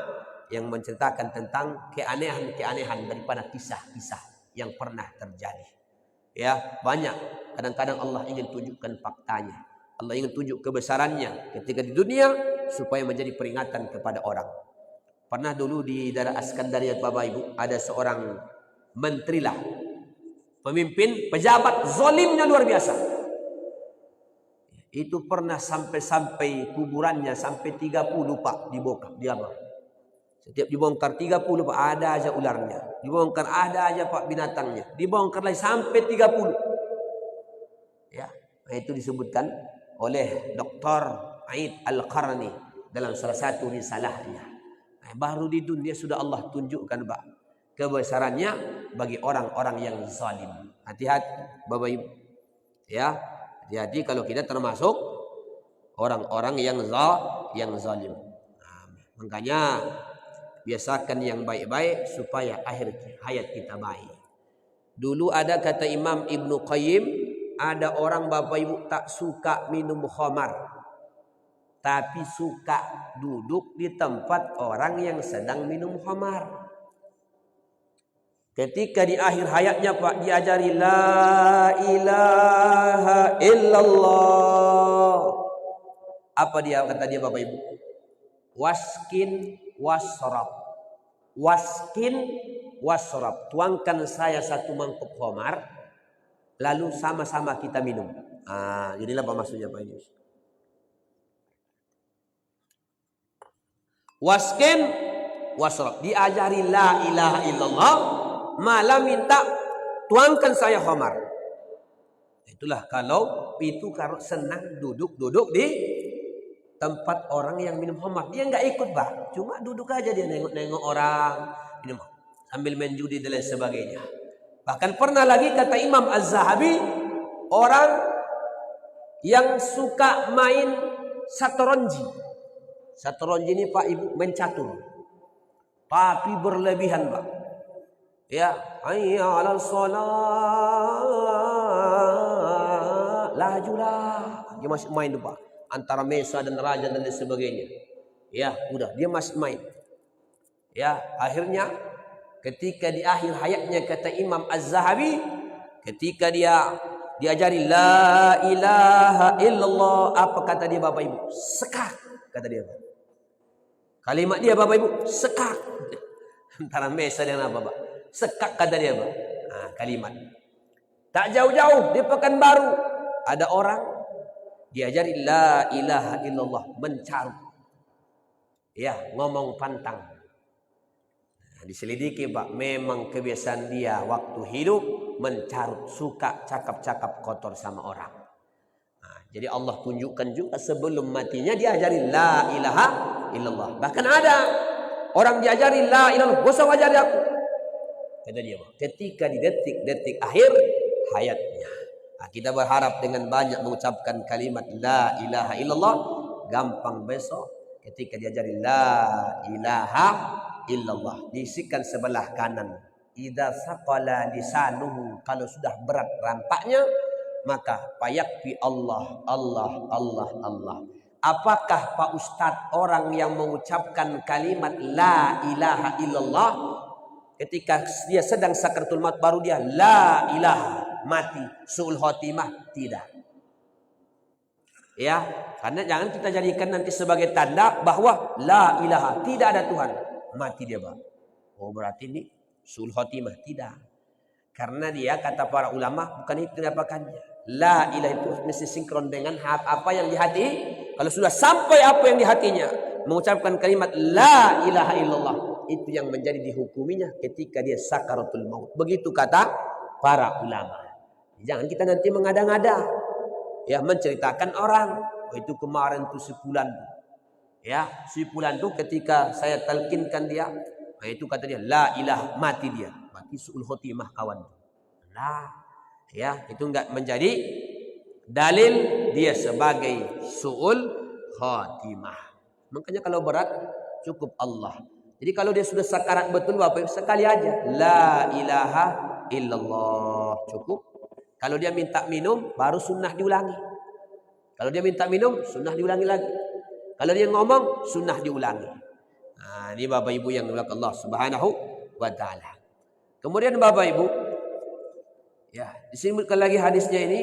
yang menceritakan tentang keanehan-keanehan daripada kisah-kisah yang pernah terjadi. Banyak. Kadang-kadang Allah ingin tunjukkan faktanya. Allah ingin tunjuk kebesarannya ketika di dunia supaya menjadi peringatan kepada orang. Pernah dulu di daerah Askandaria Bapak Ibu, ada seorang menteri lah, pemimpin, pejabat, zalimnya luar biasa. Itu pernah sampai kuburannya sampai 30 Pak dibongkar. Setiap dibongkar 30 Pak, ada aja ularnya. Dibongkar ada aja Pak binatangnya. Dibongkar lagi sampai 30. Nah, itu disebutkan oleh Dr. Aid Al-Qarni dalam salah satu risalahnya. Nah, baru di dunia sudah Allah tunjukkan Pak kebesarannya bagi orang-orang yang zalim. Hati-hati Bapak Ibu. Hati-hati kalau kita termasuk orang-orang yang zalim. Nah, makanya biasakan yang baik-baik supaya akhir hayat kita baik. Dulu ada kata Imam Ibnu Qayyim, ada orang Bapak Ibu tak suka minum khamar, tapi suka duduk di tempat orang yang sedang minum khamar. Ketika di akhir hayatnya Pak diajari la ilaha illallah. Apa kata dia Bapak Ibu? Waskin wasrab. Waskin wasrab. Tuangkan saya satu mangkuk khamar, lalu sama-sama kita minum. Inilah apa maksudnya Pak ini. Waskin wasrab. Diajari la ilaha illallah, malah minta tuangkan saya khamar. Itulah kalau senang duduk di tempat orang yang minum khamar. Dia nggak ikut Pak, cuma duduk aja dia nengok-nengok orang minum sambil main judi dan lain sebagainya. Bahkan pernah lagi kata Imam Az-Zahabi, orang yang suka main satoronji. Satoronji ini Pak Ibu main catur. Tapi berlebihan Pak. Ya, hayya 'alal shalah. Lajulah. Dia masih main tuh Pak. Antara mesa dan raja dan lain sebagainya. Ya, udah dia masih main. Ya, akhirnya ketika di akhir hayatnya kata Imam Az-Zahabi, ketika dia diajari la ilaha illallah, apa kata dia Bapak Ibu? Sekak, kata dia. Kalimat dia Bapak Ibu, sekak. Antara mesa dengan apa Pak? Sekak kata dia Pak. Nah, kalimat. Tak jauh-jauh di Pekanbaru ada orang diajari la ilaha illallah, mencarut. Ya, ngomong pantang. Nah, diselidiki Pak, memang kebiasaan dia waktu hidup mencarut, suka cakap-cakap kotor sama orang. Nah, jadi Allah tunjukkan juga sebelum matinya diajari la ilaha illallah. Bahkan ada orang diajari la ilaha illallah, gak usah ajari aku. Kata dia Pak, ketika di detik-detik akhir hayatnya. Nah, kita berharap dengan banyak mengucapkan kalimat la ilaha illallah, gampang besok ketika diajari la ilaha illallah, diisikan sebelah kanan. Idza saqala lisanuhu, kalau sudah berat rampaknya, maka fayakfi Allah, Allah, Allah, Allah. Apakah Pak Ustadz orang yang mengucapkan kalimat la ilaha illallah ketika dia sedang sakaratul maut baru dia la ilaha, mati suul khotimah? Tidak. Ya, karena jangan kita jadikan nanti sebagai tanda bahwa la ilaha, tidak ada Tuhan, mati dia Bang. Oh berarti ini suul khotimah. Tidak. Karena dia kata para ulama bukan itu dapatkannya. La ilaha itu mesti sinkron dengan apa yang di hati. Kalau sudah sampai apa yang di hatinya, mengucapkan kalimat la ilaha illallah, itu yang menjadi dihukuminya ketika dia sakaratul maut. Begitu kata para ulama. Jangan kita nanti mengada-ngada, ya, menceritakan orang, oh, itu kemarin tuh si fulan, ya, si fulan tuh ketika saya talkinkan dia, nah itu kata dia la ilaha, mati dia, mati suul khotimah kawan. Nah, ya, itu enggak menjadi dalil dia sebagai suul khotimah. Makanya kalau berat cukup Allah. Jadi kalau dia sudah sakarat betul Bapak sekali aja la ilaha illallah cukup. Kalau dia minta minum baru sunnah diulangi. Kalau dia minta minum sunnah diulangi lagi. Kalau dia ngomong sunnah diulangi. Nah, ini Bapak Ibu yang dimuliakan Allah Subhanahu wa taala. Kemudian Bapak Ibu, ya, disebutkan lagi hadisnya ini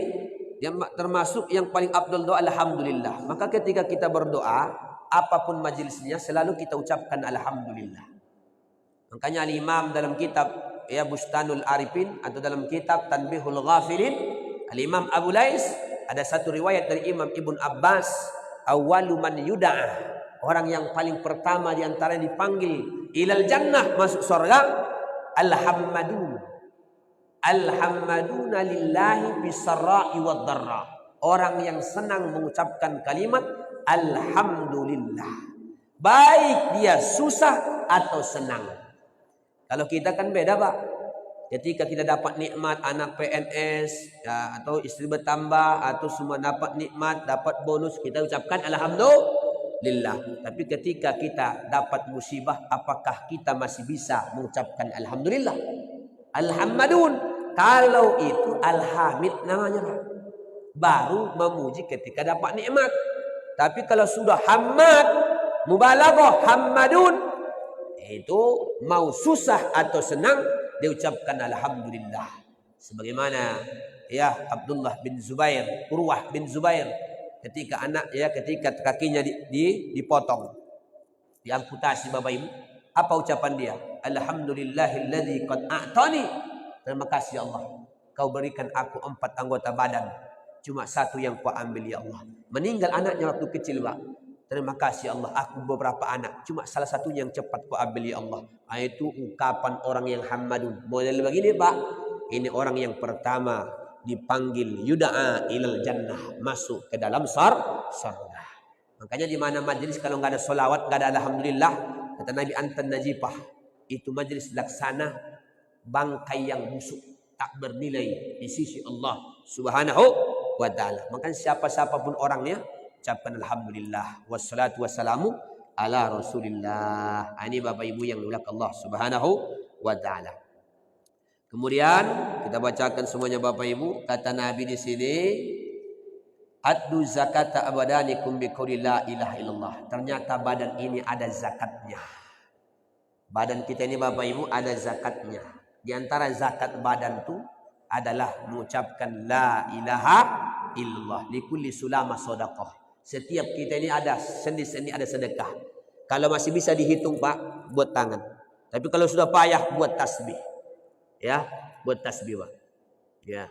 yang termasuk yang paling afdal doa alhamdulillah. Maka ketika kita berdoa, apapun majelisnya selalu kita ucapkan alhamdulillah. Makanya al-Imam dalam kitab ya Bustanul Arifin atau dalam kitab Tanbihul Ghafilin, al-Imam Abu Lais, ada satu riwayat dari Imam Ibn Abbas, awwalu man yud'ah, orang yang paling pertama di antara yang dipanggil ilal jannah, masuk surga, alhammadun. Alhammaduna lillahi bisarra'i wad dharra. Orang yang senang mengucapkan kalimat alhamdulillah, baik dia susah atau senang. Kalau kita kan beda Pak. Ketika kita dapat nikmat anak PNS ya, atau istri bertambah atau semua dapat nikmat, dapat bonus, kita ucapkan alhamdulillah. Tapi ketika kita dapat musibah, apakah kita masih bisa mengucapkan alhamdulillah? Alhamdun, kalau itu alhamid namanya Pak. Baru memuji ketika dapat nikmat. Tapi kalau sudah hamad, mubalaghah hammadun, itu mau susah atau senang diucapkan alhamdulillah. Sebagaimana ya Abdullah bin Zubair, Urwah bin Zubair, ketika ketika kakinya dipotong, diamputasi Bapak Ibu, apa ucapan dia? Alhamdulillahilladzi qad a'tani. Terima kasih Allah, kau berikan aku 4 anggota badan, cuma 1 yang kau ambil ya Allah. Meninggal anaknya waktu kecil Pak. Terima kasih Allah, aku beberapa anak, cuma salah satunya yang cepat kau ambil ya Allah. Itu ungkapan orang yang hammadun. Model begini Pak, ini orang yang pertama dipanggil yud'a ilal jannah, masuk ke dalam surga. Makanya di mana majelis kalau nggak ada solawat, nggak ada alhamdulillah, kata Nabi antan najipah, itu majelis laksana bangkai yang busuk, tak bernilai di sisi Allah Subhanahu wa ta'ala. Maka siapa-siapa pun orangnya ucapkan alhamdulillah wassalatu wassalamu ala Rasulillah. Ini Bapak Ibu yang dimuliakan Allah Subhanahu wa taala. Kemudian kita bacakan semuanya Bapak Ibu, kata Nabi di sini, addu zakata abadanikum biqouli la ilaha illallah. Ternyata badan ini ada zakatnya. Badan kita ini Bapak Ibu ada zakatnya. Di antara zakat badan itu adalah mengucapkan la ilaha illallah. Likulli sulama sedekah. Setiap kita ini ada sendi-sendi ada sedekah. Kalau masih bisa dihitung Pak, buat tangan. Tapi kalau sudah payah buat tasbih. Ya, buat tasbih Pak. Ya.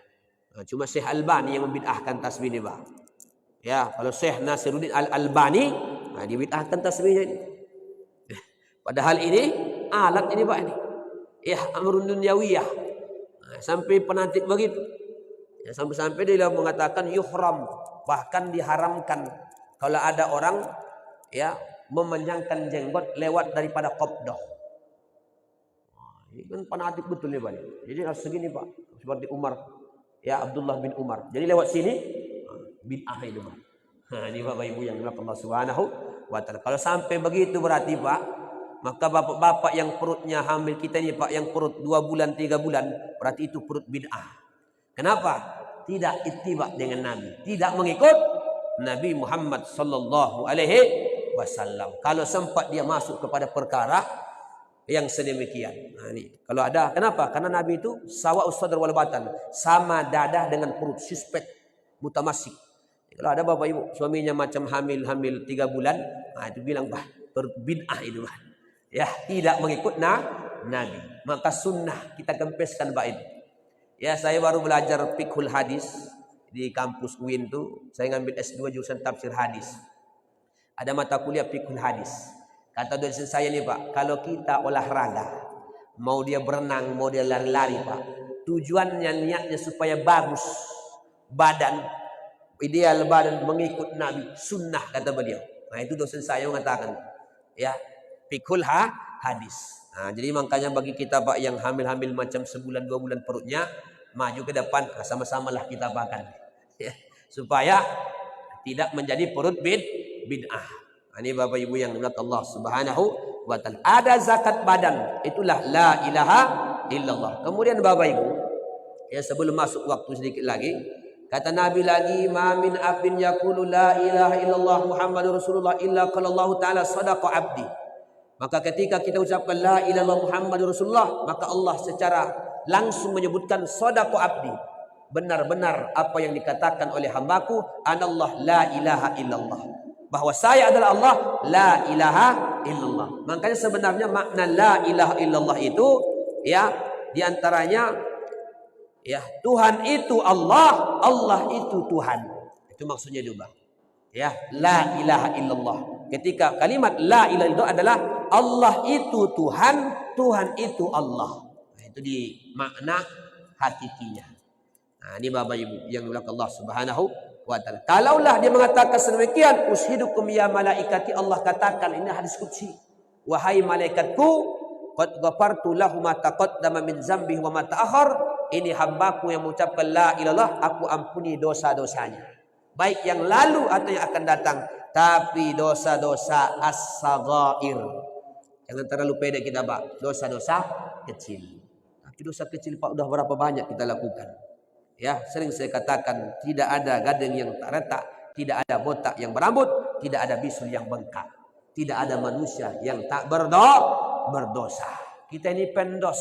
Nah, cuma Syekh Albani yang membid'ahkan tasbih ini Pak. Ya, kalau Syekh Nasiruddin Al-Albani, nah dibid'ahkan tasbihnya ini. Padahal ini alat ini Pak ini. Ya, amrun dunyawiyah. Nah, sampai penantik begitu. Ya, sampai-sampai dia mengatakan yuhram, bahkan diharamkan kalau ada orang ya memanjangkan jenggot lewat daripada qabdah. Ini kan fanatik betul nih Pak. Jadi harus segini Pak. Seperti Umar. Ya Abdullah bin Umar. Jadi lewat sini bid'ah itu Pak. Nah, ini Bapak Ibu yang dimuliakan Allah Subhanahu wa taala. Kalau sampai begitu berarti Pak, maka bapak-bapak yang perutnya hamil kita ini Pak, yang perut 2 bulan 3 bulan, berarti itu perut bid'ah. Kenapa? Tidak ittiba dengan Nabi. Tidak mengikut Nabi Muhammad sallallahu alaihi wasallam. Kalau sempat dia masuk kepada perkara yang sedemikian. Nah, ini kalau ada, kenapa? Karena Nabi itu sawa'us sadr wal batan, sama dadah dengan perut, suspek, mutamasik. Kalau ada Bapak Ibu suaminya macam hamil 3 bulan, nah itu bilang bah, bid'ah itu bah. Ya, tidak mengikut Nabi. Maka sunnah kita kempeskan Pak itu. Ya, saya baru belajar fiqhul hadis di kampus UIN itu, saya ngambil S2 jurusan tafsir hadis. Ada mata kuliah fiqhul hadis. Kata dosen saya nih Pak, kalau kita olahraga, mau dia berenang, mau dia lari-lari Pak, tujuannya niatnya supaya bagus badan, ideal badan mengikut Nabi, sunnah kata beliau. Nah itu dosen saya mengatakan, ya fiqhul hadis. Nah jadi makanya bagi kita Pak yang hamil-hamil macam sebulan 2 bulan perutnya, maju ke depan, nah, sama-samalah kita makan, ya, supaya tidak menjadi perut bid'ah. Ini Bapak Ibu yang dimuliakan Allah Subhanahu wa taala. Ada zakat badan, itulah la ilaha illallah. Kemudian Bapak Ibu, ya sebelum masuk waktu sedikit lagi, kata Nabi lagi, ma min abdin yaqulu la ilaha illallah Muhammadur Rasulullah illa qala Allah taala sadaqa abdi. Maka ketika kita ucapkan la ilaha illallah Muhammadur Rasulullah, maka Allah secara langsung menyebutkan sadaqa abdi. Benar-benar apa yang dikatakan oleh hambaku, anallah la ilaha illallah. Bahwa saya adalah Allah, la ilaha illallah. Makanya sebenarnya makna la ilaha illallah itu ya diantaranya ya Tuhan itu Allah, Allah itu Tuhan. Itu maksudnya juga. Ya, la ilaha illallah. Ketika kalimat la ilaha illallah adalah Allah itu Tuhan, Tuhan itu Allah. Nah, itu di makna hakikinya. Nah, ini Bapak Ibu yang dimuliakan Allah Subhanahu wa ta'ala. Kalaulah dia mengatakan sedemikian, ushidukum ya malaikati, Allah katakan, ini hadis qudsi, wahai malaikatku, qad ghafartu lahu ma taqaddama min dzambihi wa ma ta'akhkhar, ini hambaku yang mengucapkan la ilallah, aku ampuni dosa-dosanya, baik yang lalu atau yang akan datang, tapi dosa-dosa as-saghair, jangan terlalu pede kita Pak, dosa-dosa kecil. Tapi dosa kecil Pak udah berapa banyak kita lakukan. Ya, sering saya katakan, tidak ada gading yang tak retak, tidak ada botak yang berambut, tidak ada bisul yang bengkak, tidak ada manusia yang tak berdosa. Kita ini pendos,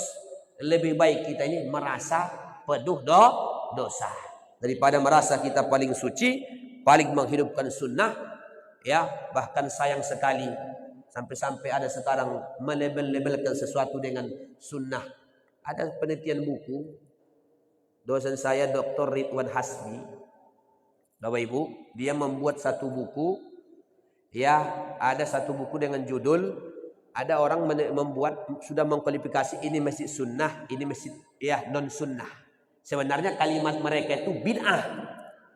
lebih baik kita ini merasa penuh dosa daripada merasa kita paling suci, paling menghidupkan sunnah. Ya, bahkan sayang sekali sampai-sampai ada sekarang melabel-labelkan sesuatu dengan sunnah. Ada penelitian buku. Dosen saya Dr. Ridwan Hasbi, Bapak Ibu, dia membuat satu buku, ya ada satu buku dengan judul, ada orang membuat, sudah mengkualifikasi ini masjid sunnah, ini masjid ya non sunnah. Sebenarnya kalimat mereka itu bid'ah,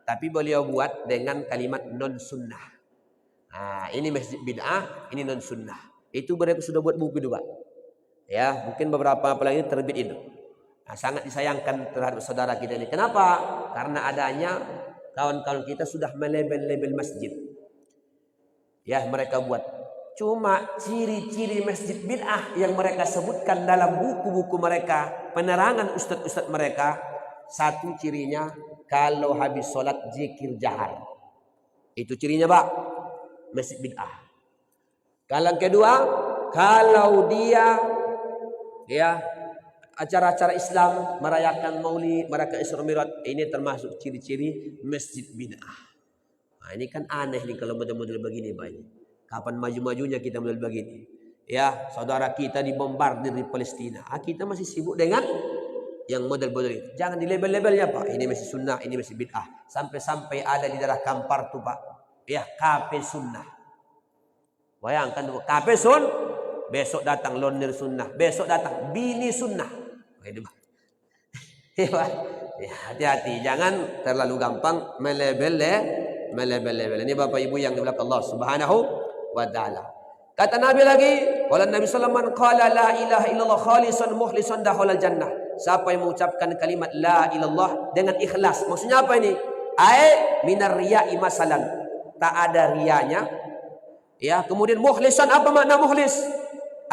tapi beliau buat dengan kalimat non sunnah. Nah, ini masjid bid'ah, ini non sunnah. Itu mereka sudah buat buku itu Pak. Ya, mungkin beberapa apalagi terbit itu. Nah, sangat disayangkan terhadap saudara kita ini. Kenapa? Karena adanya kawan-kawan kita sudah melabel-label masjid. Ya, mereka buat. Cuma ciri-ciri masjid bid'ah yang mereka sebutkan dalam buku-buku mereka, penerangan ustadz-ustadz mereka, satu cirinya kalau habis sholat zikir jahar. Itu cirinya, Pak. Masjid bid'ah. Kalau yang kedua, kalau dia acara-acara Islam, merayakan Maulid, merayakan Isra Mi'raj, ini termasuk ciri-ciri masjid bid'ah. Nah, ini kan aneh nih kalau model-model begini, Pak. Kapan maju-majunya kita model begini? Ya, saudara kita dibombardir di Palestina. Kita masih sibuk dengan yang model-model itu. Jangan di label-labelnya, Pak. Ini masih sunnah, ini masih bid'ah. Sampai-sampai ada di daerah Kampar tuh, Pak. Ya, kafe sunnah. Bayangkan tuh, kafe sun, besok datang lonir sunnah, besok datang bini sunnah. Ya, hati-hati, jangan terlalu gampang melabel. Ini Bapak Ibu yang dimuliakan Allah Subhanahu wa taala. Kata Nabi lagi, qala Nabi sallallahu alaihi wasallam qala la ilaha illallah khalisan mukhlisan dakhalal jannah. Siapa yang mengucapkan kalimat la ilallah dengan ikhlas. Maksudnya apa ini? Ai minar riya'i masalan. Tak ada rianya. Ya, kemudian mukhlisan, apa makna mukhlis?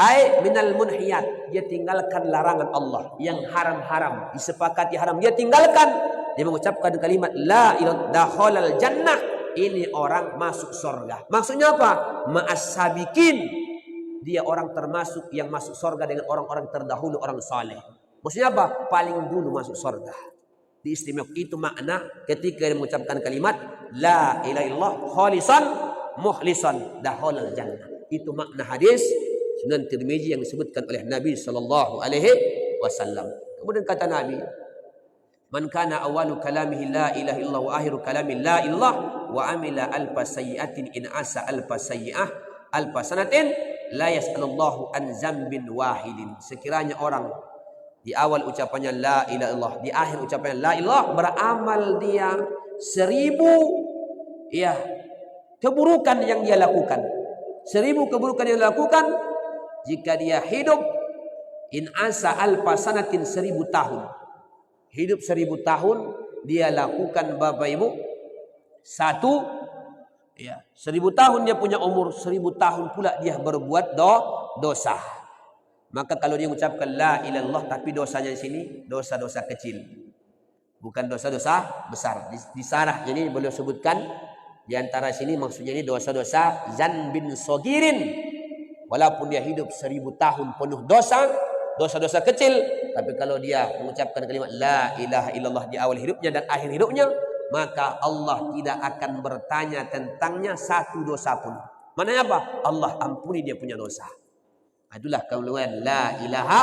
Ai minal munhiyat. Dia tinggalkan larangan Allah yang haram-haram, disepakati haram. Dia tinggalkan. Dia mengucapkan kalimat la ilallah dakhalal jannah. Ini orang masuk surga. Maksudnya apa? Ma'as-sabiqin. Dia orang termasuk yang masuk surga dengan orang-orang terdahulu, orang saleh. Maksudnya apa? Paling dulu masuk surga. Diistimewa. Itu makna ketika dia mengucapkan kalimat la ilaha illallah khalisan mukhlisan dakhalal jannah. Itu makna hadis Sunan Tirmizi yang disebutkan oleh Nabi sallallahu alaihi wasallam. Kemudian kata Nabi, man kana awalu kalamihi la ilaha illallah wa akhiru kalami la ilallah wa amila alfa sayyi'atin in asa alfa sayyi'ah alfa sanatin la yas'alullahu an zambin wahidin. Sekiranya orang di awal ucapannya la ilaha illallah, di akhir ucapannya la ilallah, beramal dia 1000 keburukan yang dia lakukan. 1000 keburukan yang dia lakukan jika dia hidup in asa alfa sanatin 1000 tahun. Hidup 1000 tahun dia lakukan, Bapak Ibu, 1000 tahun dia punya umur, 1000 tahun pula dia berbuat dosa. Maka kalau dia mengucapkan la ilaha illallah tapi dosanya di sini dosa-dosa kecil, bukan dosa-dosa besar. Di sarah ini beliau sebutkan di antara sini maksudnya ini dosa-dosa zanbin sogirin. Walaupun dia hidup 1000 tahun penuh dosa-dosa kecil, tapi kalau dia mengucapkan kalimat la ilaha illallah di awal hidupnya dan akhir hidupnya, maka Allah tidak akan bertanya tentangnya satu dosa pun. Maknanya apa? Allah ampuni dia punya dosa. Itulah kemuliaan la ilaha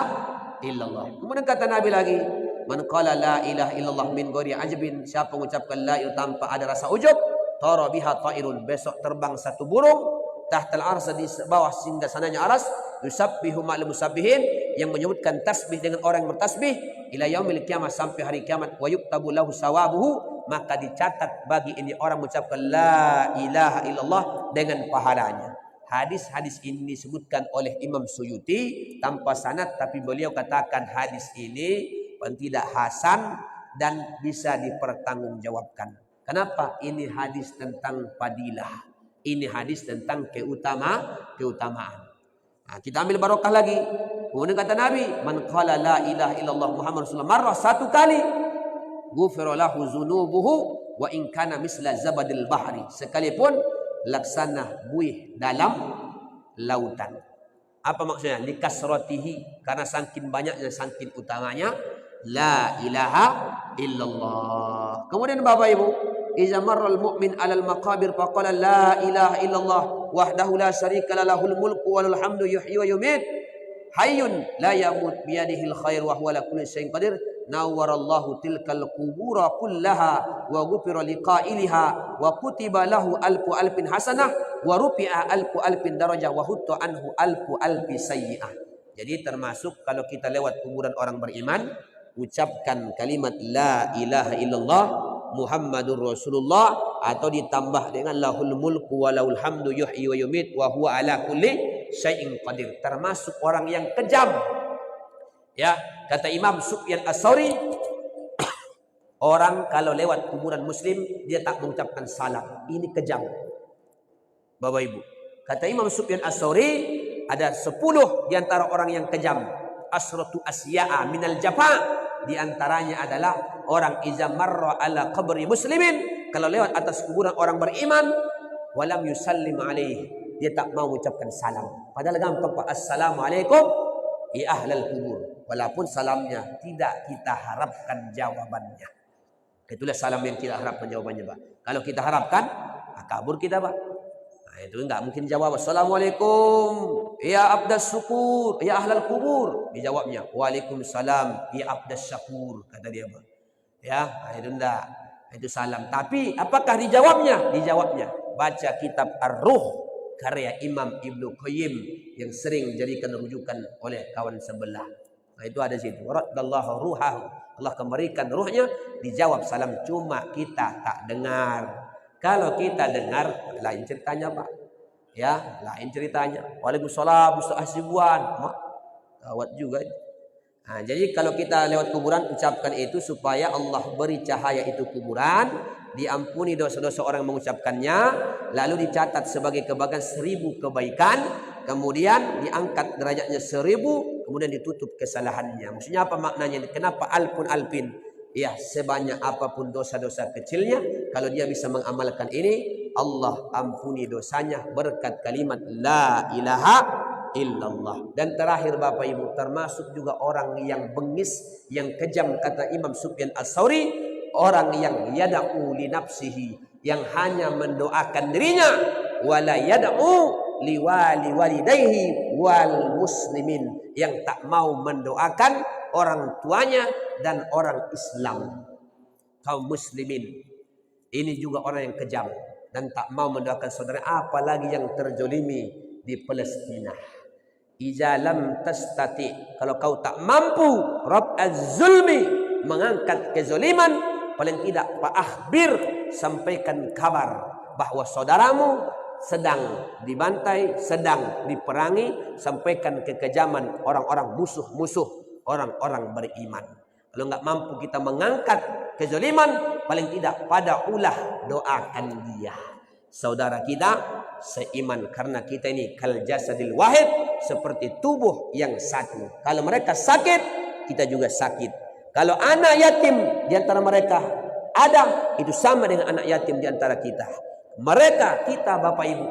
illallah. Kemudian kata Nabi lagi, man qala la ilaha illallah min ghairi ajbin, siapa mengucapkan la ilaha tanpa ada rasa ujub, tara biha ta'irun, besok terbang satu burung tahtal arsy, di bawah singgah sananya aras, yusabbihu ma'al musabbihin, yang menyebutkan tasbih dengan orang yang bertasbih, ila yaumil qiyamah, sampai hari kiamat, wa yuktabu lahu sawabuhu, maka dicatat bagi ini orang mengucapkan la ilaha illallah dengan pahalanya. Hadis-hadis ini disebutkan oleh Imam Suyuti tanpa sanad, tapi beliau katakan hadis ini tidak hasan dan bisa dipertanggungjawabkan. Kenapa? Ini hadis tentang fadilah. Ini hadis tentang keutamaan. Nah, kita ambil barokah lagi. Kemudian kata Nabi, man qala la ilaha illallah Muhammad Rasulullah marrah, satu kali, ghufira lahu dzunubuhu wa in kana misla zabadil bahri, sekalipun laksana buih dalam lautan. Apa maksudnya? Likasratihi, karena saking banyaknya, saking utamanya la ilaha illallah. Kemudian Bapak Ibu, iza marral mu'min alal maqabir faqala la ilaha illallah wahdahu la syarika lahul mulku walul hamdu yuhyi wa yumiit hayyun la yamut biyadihil khair wa huwa ala kulli syai'in qadir nawwarallahu tilkal qubura kullaha wa ghufira liqailiha wa kutiba lahu alfu alfin hasanah wa rufi'a alfu alfin darajah wa hutta anhu alfu alfi sayyi'ah. Jadi termasuk kalau kita lewat kuburan orang beriman, ucapkan kalimat la ilaha illallah Muhammadur Rasulullah, atau ditambah dengan lahul mulku wa lahul hamdu yuhyi wa yumiit wa huwa ala kulli syai'in qadir. Termasuk orang yang kejam. Ya, kata Imam Sufyan Ats-Tsauri, Orang kalau lewat kuburan muslim, dia tak mengucapkan salam. Ini kejam. Bapak Ibu. Kata Imam Sufyan Ats-Tsauri, ada 10 di antara orang yang kejam. Asratu asya'a minal jafa. Di antaranya adalah orang iza marra ala qabri muslimin. Kalau lewat atas kuburan orang beriman, walam yusallim alaih. Dia tak mau mengucapkan salam. Padahal gampang Pak. Assalamualaikum ya ahlal kubur. Walaupun salamnya tidak kita harapkan jawabannya. Itulah salam yang kita harapkan jawabannya, Pak. Kalau kita harapkan, kabur kita, Pak. Nah, itu enggak mungkin jawab. Assalamualaikum ya abdas syukur, ya ahlal kubur. Dijawabnya, waalaikumsalam ya abdas syakur, kata dia, Pak. Ya, itu enggak. Itu salam. Tapi apakah dijawabnya? Dijawabnya. Baca kitab Ar-Ruh karya Imam Ibnu Qayyim yang sering dijadikan rujukan oleh kawan sebelah. Nah, itu ada situ. Raddallahu ruhahu. Allah kembalikan ruhnya, dijawab salam, cuma kita tak dengar. Kalau kita dengar, lain ceritanya, Pak. Ya, lain ceritanya. Waalaikumsalam Ustaz Hasibuan. Gawat juga. Nah, jadi kalau kita lewat kuburan ucapkan itu supaya Allah beri cahaya itu kuburan, diampuni dosa-dosa orang yang mengucapkannya, lalu dicatat sebagai kebaikan 1000 kebaikan, kemudian diangkat derajatnya 1000, kemudian ditutup kesalahannya. Maksudnya apa maknanya? Kenapa alpun alpin? Ya, sebanyak apapun dosa-dosa kecilnya, kalau dia bisa mengamalkan ini, Allah ampuni dosanya berkat kalimat la ilaha illallah. Dan terakhir Bapak Ibu, termasuk juga orang yang bengis, yang kejam, kata Imam Sufyan Ats-Tsauri, orang yang yada'u li nafsihi, yang hanya mendoakan dirinya, wala yada'u liwali walidayhi wal muslimin, yang tak mau mendoakan orang tuanya dan orang Islam, kaum muslimin. Ini juga orang yang kejam dan tak mau mendoakan saudara, apalagi yang terzolimi di Palestina. Iza lam tastati, kalau kau tak mampu Rabb az-zulmi, mengangkat kezaliman, paling tidak fa'akhbir, sampaikan kabar bahwa saudaramu sedang dibantai, sedang diperangi, sampaikan kekejaman orang-orang musuh-musuh orang-orang beriman. Kalau enggak mampu kita mengangkat kezaliman, paling tidak pada ulah doakan dia. Saudara kita seiman, karena kita ini kal jasadil wahid, seperti tubuh yang satu. Kalau mereka sakit, kita juga sakit. Kalau anak yatim di antara mereka ada, itu sama dengan anak yatim di antara kita. Mereka, kita Bapak Ibu,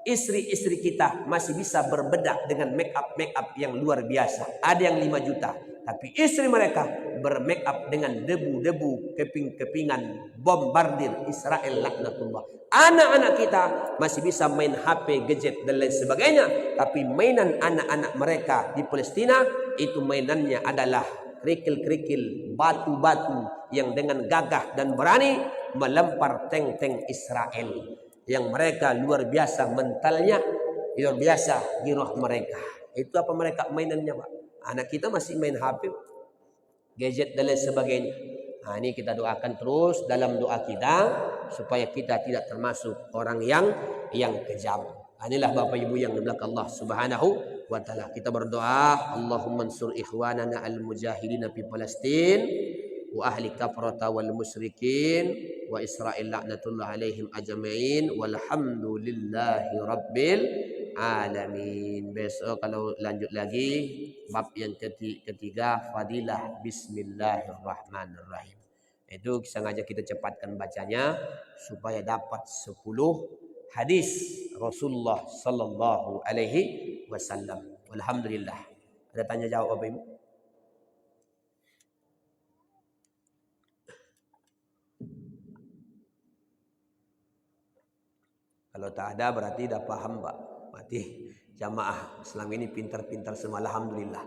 istri-istri kita masih bisa berbedak dengan make up yang luar biasa. Ada yang 5 juta. Tapi istri mereka bermake up dengan debu-debu, keping-kepingan, bombardir Israel laknatullah. Anak-anak kita masih bisa main HP, gadget dan lain sebagainya. Tapi mainan anak-anak mereka di Palestina, itu mainannya adalah kerikil-kerikil, batu-batu yang dengan gagah dan berani melempar tank-tank Israel. Yang mereka luar biasa mentalnya, luar biasa giroh mereka. Itu apa mereka mainannya, Pak? Anak kita masih main HP, gadget dan lain sebagainya. Nah, ini kita doakan terus dalam doa kita supaya kita tidak termasuk orang yang kejam. Inilah Bapak Ibu yang dimulakan Allah Subhanahu wa taala. Kita berdoa, Allahumma ansur ikhwanana al-mujahidin fi Palestin wa ahli kafrata wal musyrikin wa Israil laknatullah alaihim ajma'in walhamdulillahi rabbil alamin. Besok kalau lanjut lagi bab yang ketiga, fadilah bismillahirrahmanirrahim. Itu sengaja kita cepatkan bacanya supaya dapat 10 hadis Rasulullah sallallahu alaihi wasallam. Alhamdulillah. Ada tanya jawab Bapak Ibu? Kalau tak ada berarti dah paham, Pak. Berarti jamaah selama ini pintar-pintar semua, alhamdulillah.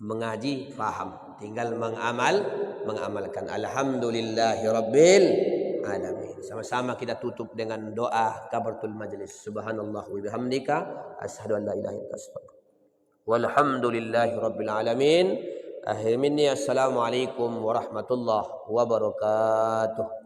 Mengaji paham, tinggal mengamalkan. Alhamdulillahirabbil alamin. Sama-sama kita tutup dengan doa kafaratul majlis. Subhanallah wa bihamdika asyhadu an la ilaha illa anta astaghfiruka. Walhamdulillahirabbil alamin. Akhir minni assalamualaikum warahmatullahi wabarakatuh.